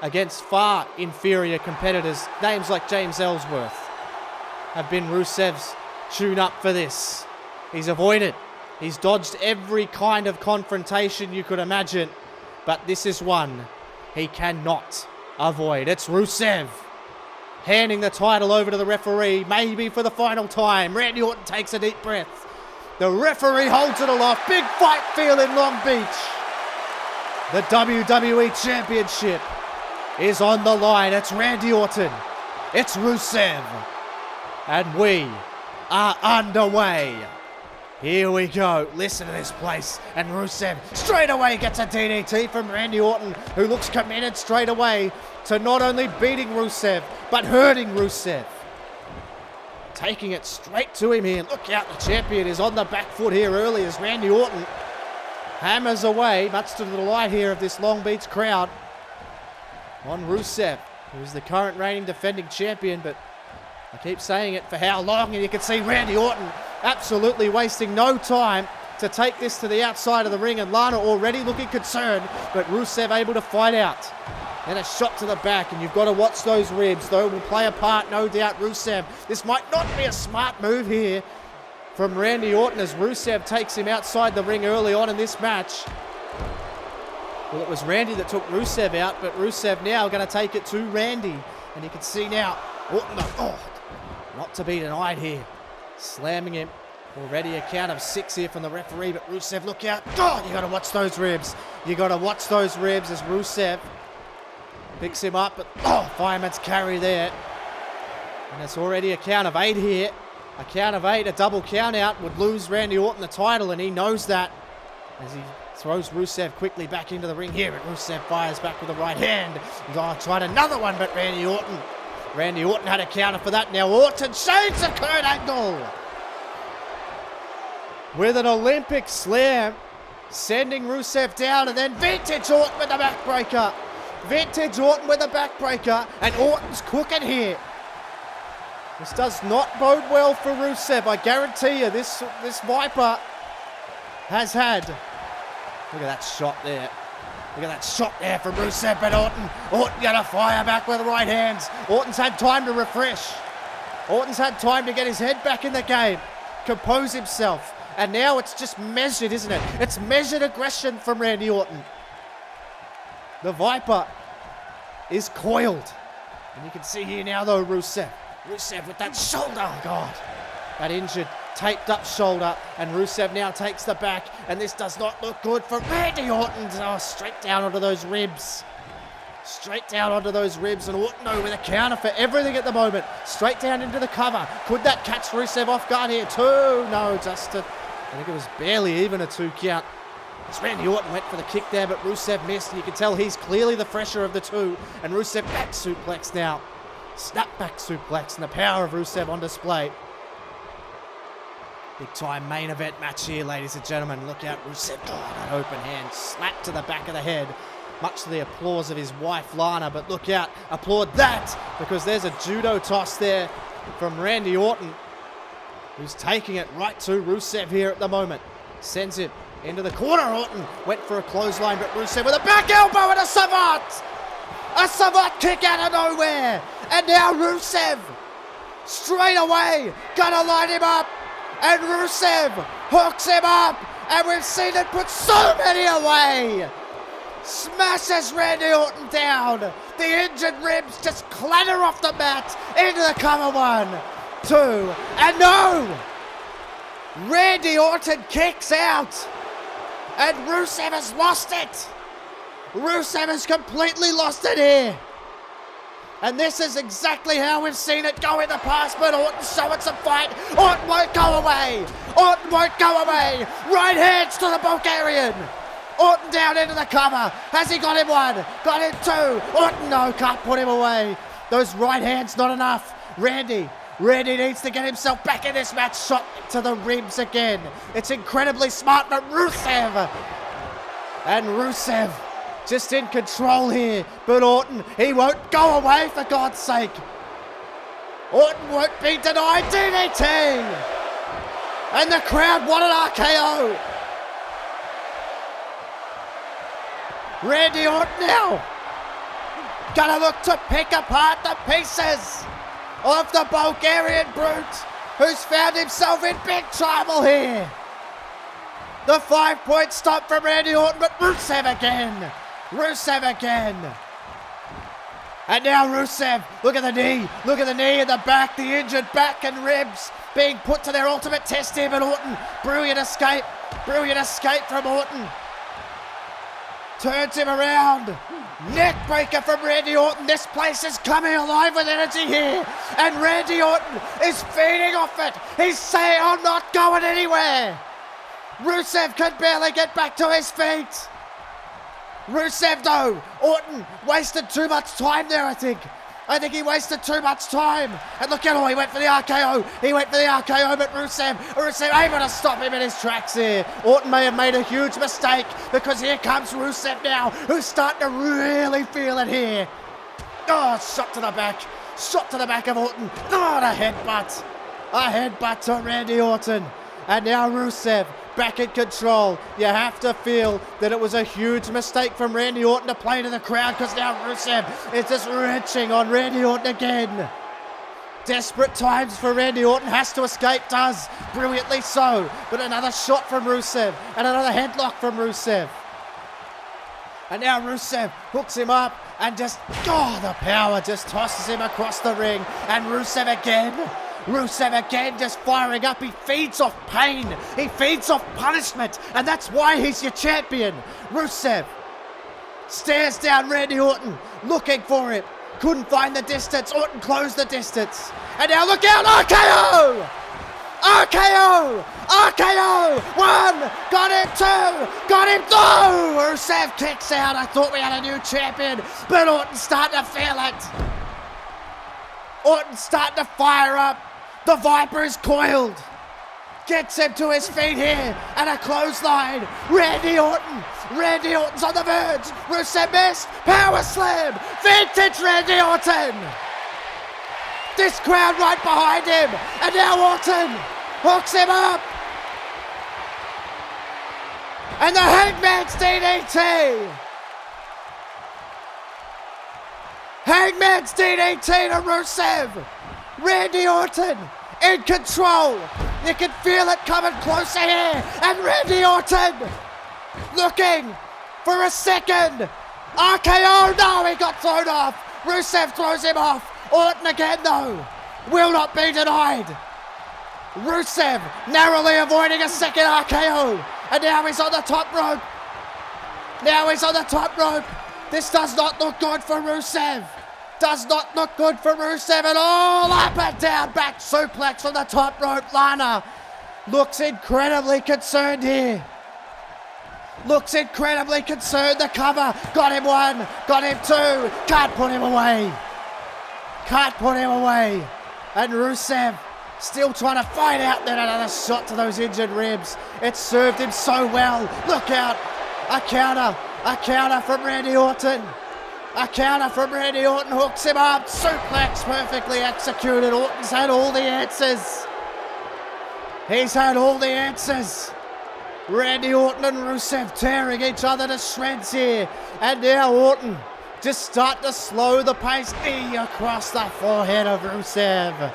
against far inferior competitors. Names like James Ellsworth have been Rusev's tune-up for this. He's avoided. He's dodged every kind of confrontation you could imagine, but this is one he cannot avoid. It's Rusev handing the title over to the referee, maybe for the final time. Randy Orton takes a deep breath. The referee holds it aloft. Big fight feel in Long Beach. The WWE Championship is on the line. It's Randy Orton. It's Rusev. And we are underway. Here we go. Listen to this place. And Rusev straight away gets a DDT from Randy Orton, who looks committed straight away to not only beating Rusev, but hurting Rusev. Taking it straight to him here. Look out, the champion is on the back foot here early as Randy Orton hammers away, much to the delight here of this Long Beach crowd, on Rusev, who's the current reigning defending champion, but I keep saying it for how long, and you can see Randy Orton absolutely wasting no time to take this to the outside of the ring, and Lana already looking concerned, but Rusev able to fight out. Then a shot to the back, and you've got to watch those ribs. Though will play a part, no doubt, Rusev. This might not be a smart move here from Randy Orton as Rusev takes him outside the ring early on in this match. Well, it was Randy that took Rusev out, but Rusev now going to take it to Randy. And you can see now, Orton, not to be denied here. Slamming him. Already a count of 6 here from the referee, but Rusev, look out. God, you got to watch those ribs. You got to watch those ribs as Rusev picks him up, but fireman's carry there. And it's already a count of 8 here. A count of 8, a double count out would lose Randy Orton the title, and he knows that as he throws Rusev quickly back into the ring here, but Rusev fires back with the right hand. Tried another one, but Randy Orton had a counter for that. Now Orton shades the Kurt Angle with an Olympic slam, sending Rusev down, and then Vintage Orton with the backbreaker. Vintage Orton with a backbreaker, and Orton's cooking here. This does not bode well for Rusev. I guarantee you, this Viper has had. Look at that shot there. Look at that shot there from Rusev, but Orton gonna fire back with the right hands. Orton's had time to refresh. Orton's had time to get his head back in the game, compose himself, and now it's just measured, isn't it? It's measured aggression from Randy Orton. The Viper is coiled. And you can see here now, though, Rusev with that shoulder. Oh, God. That injured, taped up shoulder. And Rusev now takes the back. And this does not look good for Randy Orton. Oh, straight down onto those ribs. Straight down onto those ribs. And Orton with a counter for everything at the moment. Straight down into the cover. Could that catch Rusev off guard here? 2. No, just I think it was barely even a 2 count. As Randy Orton went for the kick there, but Rusev missed, and you can tell he's clearly the fresher of the 2. And Rusev back suplex now. Snap back suplex, and the power of Rusev on display. Big time main event match here, ladies and gentlemen. Look out, Rusev. Oh, that open hand slap to the back of the head. Much to the applause of his wife, Lana. But look out, applaud that, because there's a judo toss there from Randy Orton, who's taking it right to Rusev here at the moment. Sends it into the corner. Orton went for a clothesline, but Rusev with a back elbow and a savant! A savant kick out of nowhere! And now Rusev, straight away, gonna line him up! And Rusev hooks him up! And we've seen it put so many away! Smashes Randy Orton down! The injured ribs just clatter off the mat into the cover. 1, 2, and no! Randy Orton kicks out! And Rusev has lost it! Rusev has completely lost it here! And this is exactly how we've seen it go in the past, but Orton's showing some fight. Orton won't go away. Orton won't go away. Right hands to the Bulgarian. Orton down into the cover. Has he got him one? Got him two. Orton, no, can't put him away. Those right hands, not enough. Randy needs to get himself back in this match. Shot to the ribs again. It's incredibly smart from Rusev. And Rusev just in control here. But Orton, he won't go away for God's sake. Orton won't be denied DDT. And the crowd want an RKO. Randy Orton now gonna look to pick apart the pieces of the Bulgarian brute who's found himself in big trouble here. The 5-point stop from Randy Orton, but Rusev again. And now Rusev, look at the knee in the back, the injured back and ribs being put to their ultimate test here, but Orton, brilliant escape from Orton. Turns him around. Neck breaker from Randy Orton. This place is coming alive with energy here. And Randy Orton is feeding off it. He's saying, I'm not going anywhere. Rusev could barely get back to his feet. Rusev though, Orton wasted too much time there, I think he wasted too much time. And look at he went for the RKO. But Rusev able to stop him in his tracks here. Orton may have made a huge mistake because here comes Rusev now, who's starting to really feel it here. Oh, shot to the back of Orton. Oh, a headbutt to Randy Orton. And now Rusev back in control. You have to feel that it was a huge mistake from Randy Orton to play to the crowd, because now Rusev is just wrenching on Randy Orton again. Desperate times for Randy Orton, has to escape, does, brilliantly so. But another shot from Rusev and another headlock from Rusev. And now Rusev hooks him up and just, the power just tosses him across the ring. And Rusev again just firing up. He feeds off pain. He feeds off punishment. And that's why he's your champion. Rusev stares down Randy Orton, looking for it. Couldn't find the distance. Orton closed the distance. And now look out. RKO! One! Got him, two! Got him, no! Rusev kicks out. I thought we had a new champion, but Orton's starting to feel it. Orton's starting to fire up. The Viper is coiled. Gets him to his feet here. And a clothesline. Randy Orton's on the verge. Rusev missed. Power slam. Vintage Randy Orton. This crowd right behind him. And now Orton hooks him up. And the Hangman's DDT. Hangman's DDT to Rusev. Randy Orton in control. You can feel it coming closer here. And Randy Orton looking for a second. RKO, no, he got thrown off. Rusev throws him off. Orton again though, will not be denied. Rusev narrowly avoiding a second RKO. And now he's on the top rope. This does not look good for Rusev. At all. Up and down, back suplex on the top rope. Lana looks incredibly concerned here. The cover. Got him one. Got him two. Can't put him away. And Rusev still trying to fight out. Then another shot to those injured ribs. It served him so well. Look out. A counter from Randy Orton. Hooks him up. Suplex perfectly executed. Orton's had all the answers. Randy Orton and Rusev tearing each other to shreds here. And now Orton just start to slow the pace. Knee across the forehead of Rusev.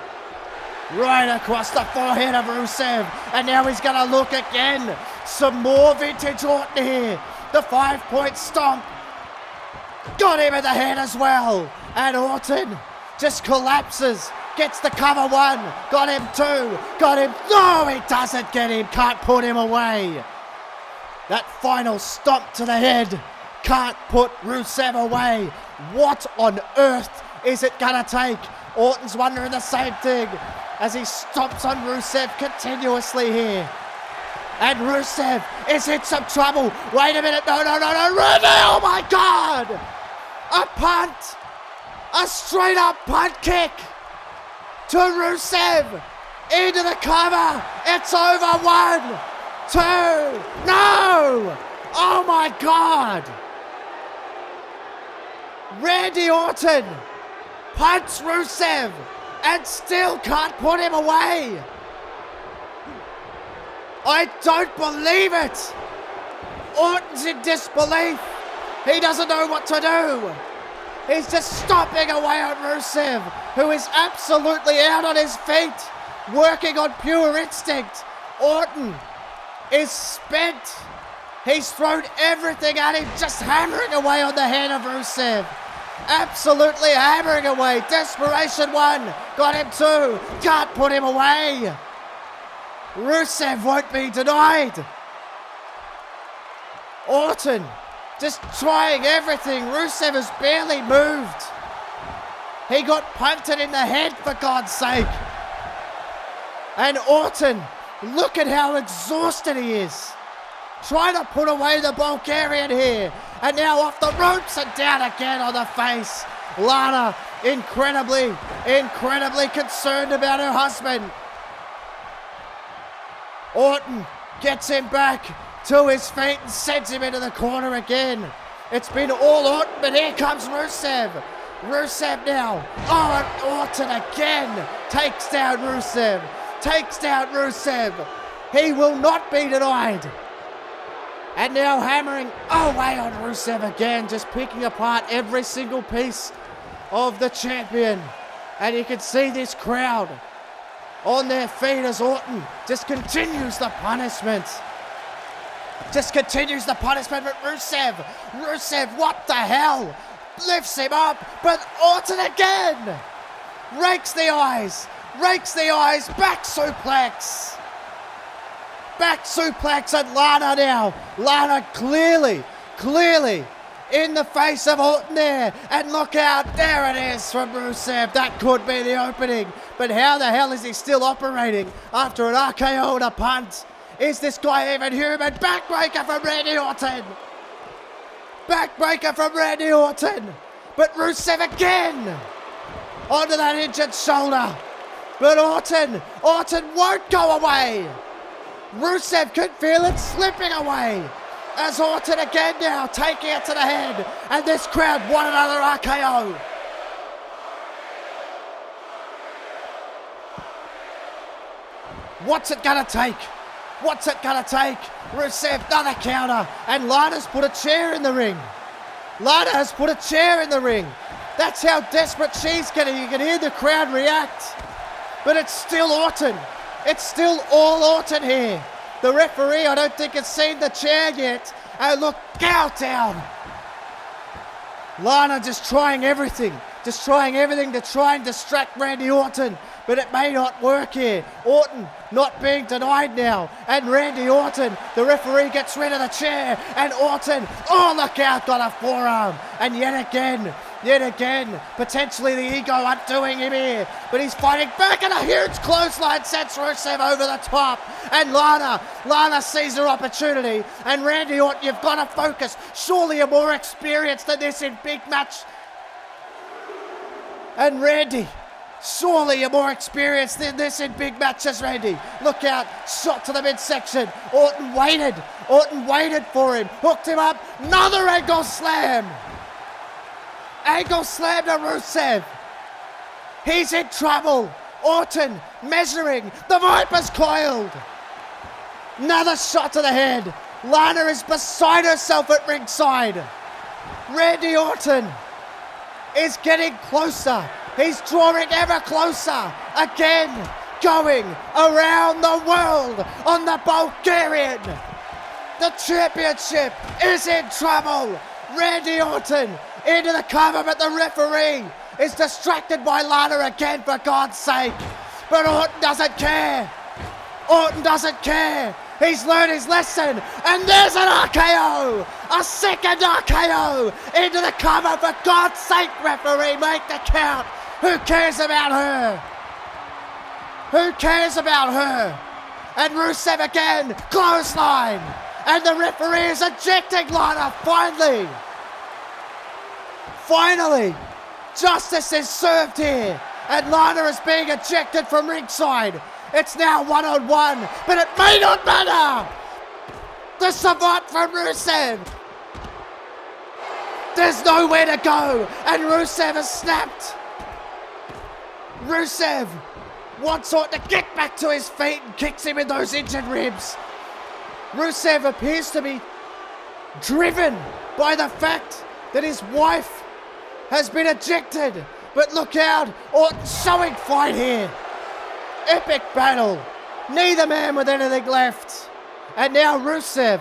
Right across the forehead of Rusev. And now he's going to look again. Some more vintage Orton here. The 5-point stomp. Got him in the head as well. And Orton just collapses. Gets the cover one. Got him two. No, he doesn't get him. Can't put him away. That final stomp to the head can't put Rusev away. What on earth is it gonna take? Orton's wondering the same thing as he stomps on Rusev continuously here. And Rusev is in some trouble. Wait a minute, no, Ruby, oh my God! A punt! A straight up punt kick to Rusev into the cover. It's over. 1, 2, no! Oh my God! Randy Orton punts Rusev and still can't put him away. I don't believe it. Orton's in disbelief. He doesn't know what to do. He's just stomping away on Rusev, who is absolutely out on his feet, working on pure instinct. Orton is spent. He's thrown everything at him, just hammering away on the head of Rusev. Absolutely hammering away. Desperation 1, got him 2, can't put him away. Rusev won't be denied. Orton just trying everything. Rusev has barely moved. He got punted in the head, for God's sake. And Orton, look at how exhausted he is. Trying to put away the Bulgarian here. And now off the ropes and down again on the face. Lana incredibly concerned about her husband. Orton gets him back to his feet and sends him into the corner again. It's been all Orton, but here comes Rusev. Rusev now. Oh, and Orton again takes down Rusev. He will not be denied. And now hammering away on Rusev again, just picking apart every single piece of the champion. And you can see this crowd on their feet as Orton just continues the punishment. But Rusev, what the hell? Lifts him up, but Orton again rakes the eyes, back suplex and Lana now. Lana clearly in the face of Orton there. And look out, there it is from Rusev. That could be the opening. But how the hell is he still operating after an RKO and a punt? Is this guy even human? Backbreaker from Randy Orton. But Rusev again onto that injured shoulder. But Orton won't go away. Rusev could feel it slipping away as Orton again now taking it to the head, and this crowd want another RKO. What's it gonna take? Rusev, another counter, and Lana's put a chair in the ring. That's how desperate she's getting. You can hear the crowd react. But it's still Orton. It's still all Orton here. The referee, I don't think, has seen the chair yet. And look out down. Lana just trying everything to try and distract Randy Orton. But it may not work here. Orton not being denied now. And Randy Orton, the referee gets rid of the chair. And Orton, oh look out, got a forearm. And yet again, potentially the ego undoing him here. But he's fighting back, and a huge clothesline sends Rusev over the top. And Lana sees her opportunity. And Randy Orton, you've got to focus. Surely you're more experienced than this in big match. And Randy, surely you're more experienced than this in big matches, Randy. Look out, shot to the midsection. Orton waited for him, hooked him up. Another angle slam. Angle slam to Rusev. He's in trouble. Orton measuring. The Viper's coiled. Another shot to the head. Lana is beside herself at ringside. Randy Orton is getting closer. He's drawing ever closer. Again, going around the world on the Bulgarian. The championship is in trouble. Randy Orton into the cover, but the referee is distracted by Lana again, for God's sake. But Orton doesn't care. He's learned his lesson, and there's an RKO! A second RKO into the cover. For God's sake, referee, make the count. Who cares about her? Who cares about her? And Rusev again, clothesline. And the referee is ejecting Lana, finally. Finally, justice is served here. And Lana is being ejected from ringside. It's now 1-on-1, but it may not matter. The savant from Rusev. There's nowhere to go, and Rusev has snapped. Rusev wants Orton to get back to his feet and kicks him in those injured ribs. Rusev appears to be driven by the fact that his wife has been ejected. But look out, Orton's showing fight here. Epic battle. Neither man with anything left. And now Rusev,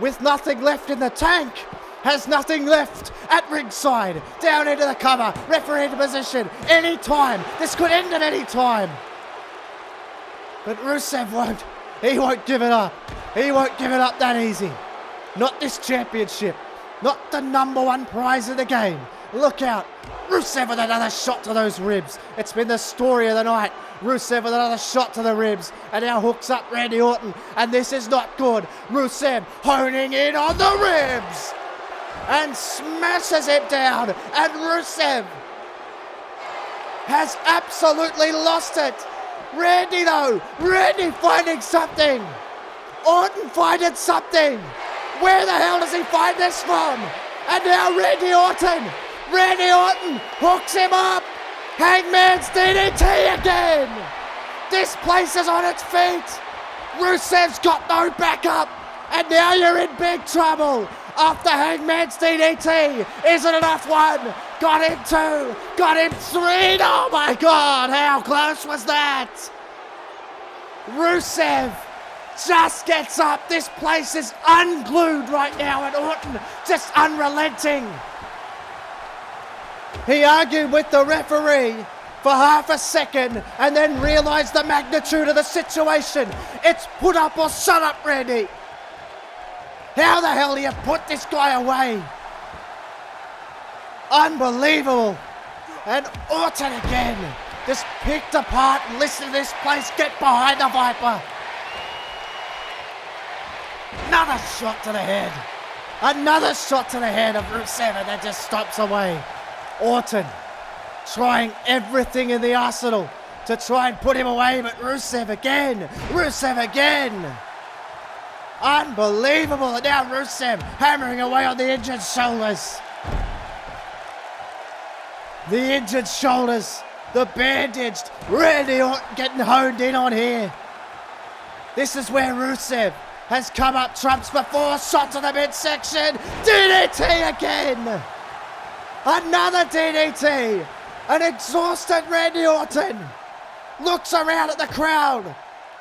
with nothing left in the tank, has nothing left at ringside. Down into the cover. Referee into position. Any time. This could end at any time. But Rusev won't. He won't give it up. He won't give it up that easy. Not this championship. Not the #1 prize of the game. Look out. Rusev with another shot to those ribs. It's been the story of the night. Rusev with another shot to the ribs. And now hooks up Randy Orton. And this is not good. Rusev honing in on the ribs. And smashes him down. And Rusev has absolutely lost it. Randy though. Randy finding something. Orton finding something. Where the hell does he find this from? And now Randy Orton. Randy Orton hooks him up. Hangman's DDT again. This place is on its feet. Rusev's got no backup. And now you're in big trouble. After Hangman's DDT. Isn't enough one. Got him 2. Got him 3. Oh my God. How close was that? Rusev just gets up. This place is unglued right now. And Orton just unrelenting. He argued with the referee for half a second and then realized the magnitude of the situation. It's put up or shut up, Randy. How the hell do you put this guy away? Unbelievable. And Orton again, just picked apart. Listen to this place, get behind the Viper. Another shot to the head. Another shot to the head of Rusev, and that just stops away. Orton trying everything in the arsenal to try and put him away, but Rusev again. Rusev again. Unbelievable. And now Rusev hammering away on the injured shoulders. The injured shoulders. The bandaged. Randy Orton getting honed in on here. This is where Rusev has come up trumps before. Shot to the midsection. DDT again. Another DDT. An exhausted Randy Orton looks around at the crowd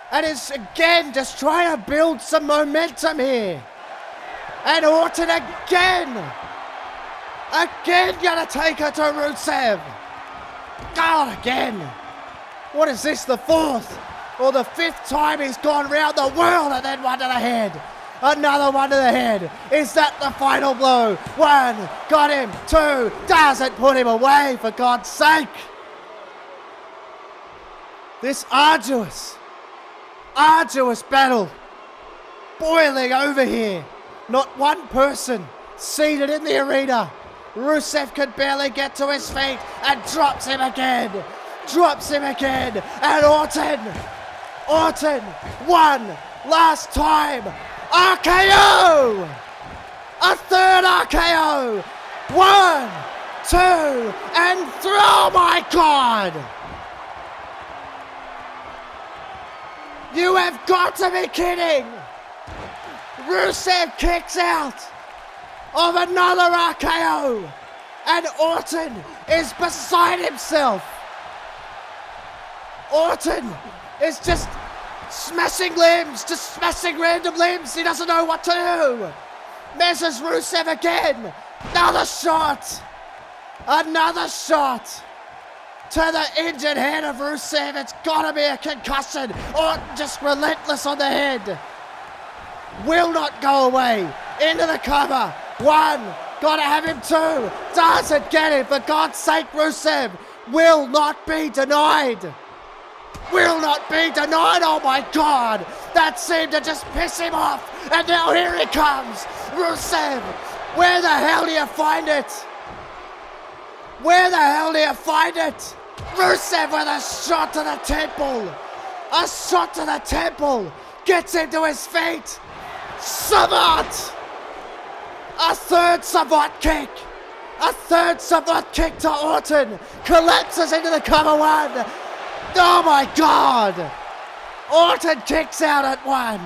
and is again just trying to build some momentum here. And Orton again gonna take her to Rusev. God, again. What is this, the 4th or the 5th time he's gone round the world and then one to the head? Another one to the head. Is that the final blow? 1, got him. 2, doesn't put him away, for God's sake. This arduous battle boiling over here. Not one person seated in the arena. Rusev can barely get to his feet and drops him again. And Orton, one last time. RKO! A 3rd RKO! 1, 2, and 3. Oh my God! You have got to be kidding! Rusev kicks out of another RKO, and Orton is beside himself. Orton is just smashing limbs, just smashing random limbs. He doesn't know what to do. Measures Rusev again. Another shot to the injured head of Rusev. It's gotta be a concussion. Orton just relentless on the head. will not go away. Into the cover. 1. Gotta have him 2. Doesn't get it. For God's sake, Rusev will not be denied. Will not be denied. Oh my God. That seemed to just piss him off. And now here he comes. Rusev. Where the hell do you find it? Where the hell do you find it? Rusev with a shot to the temple. A shot to the temple. Gets him to his feet. Savant. A third savant kick. A third savant kick to Orton. Collapses into the cover 1. Oh my God. Orton kicks out at 1.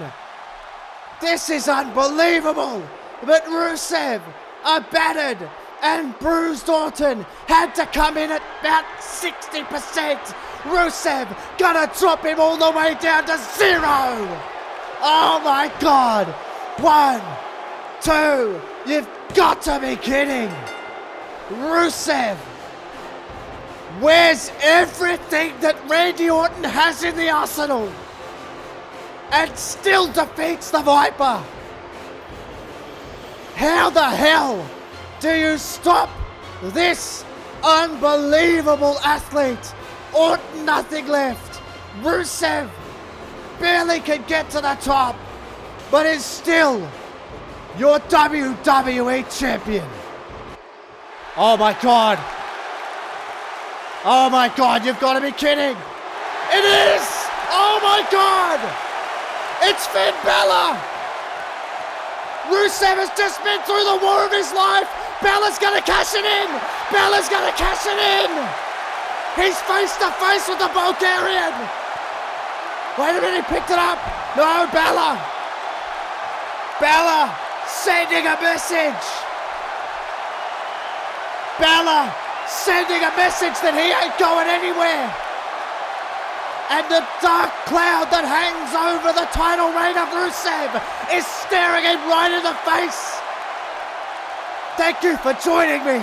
This is unbelievable. But Rusev, a battered and bruised Orton, had to come in at about 60%. Rusev gonna drop him all the way down to 0. Oh my God. 1, 2, you've got to be kidding. Rusev, where's everything that Randy Orton has in the arsenal and still defeats the Viper? How the hell do you stop this unbelievable athlete? Orton nothing left. Rusev barely can get to the top, but is still your WWE champion. Oh my God. Oh my God, you've got to be kidding. It is! Oh my God! It's Finn Balor! Rusev has just been through the war of his life. Balor's gonna cash it in. Balor's gonna cash it in. He's face to face with the Bulgarian. Wait a minute, he picked it up. No, Balor. Balor sending a message. Balor sending a message that he ain't going anywhere. And the dark cloud that hangs over the title reign of Rusev is staring him right in the face. Thank you for joining me.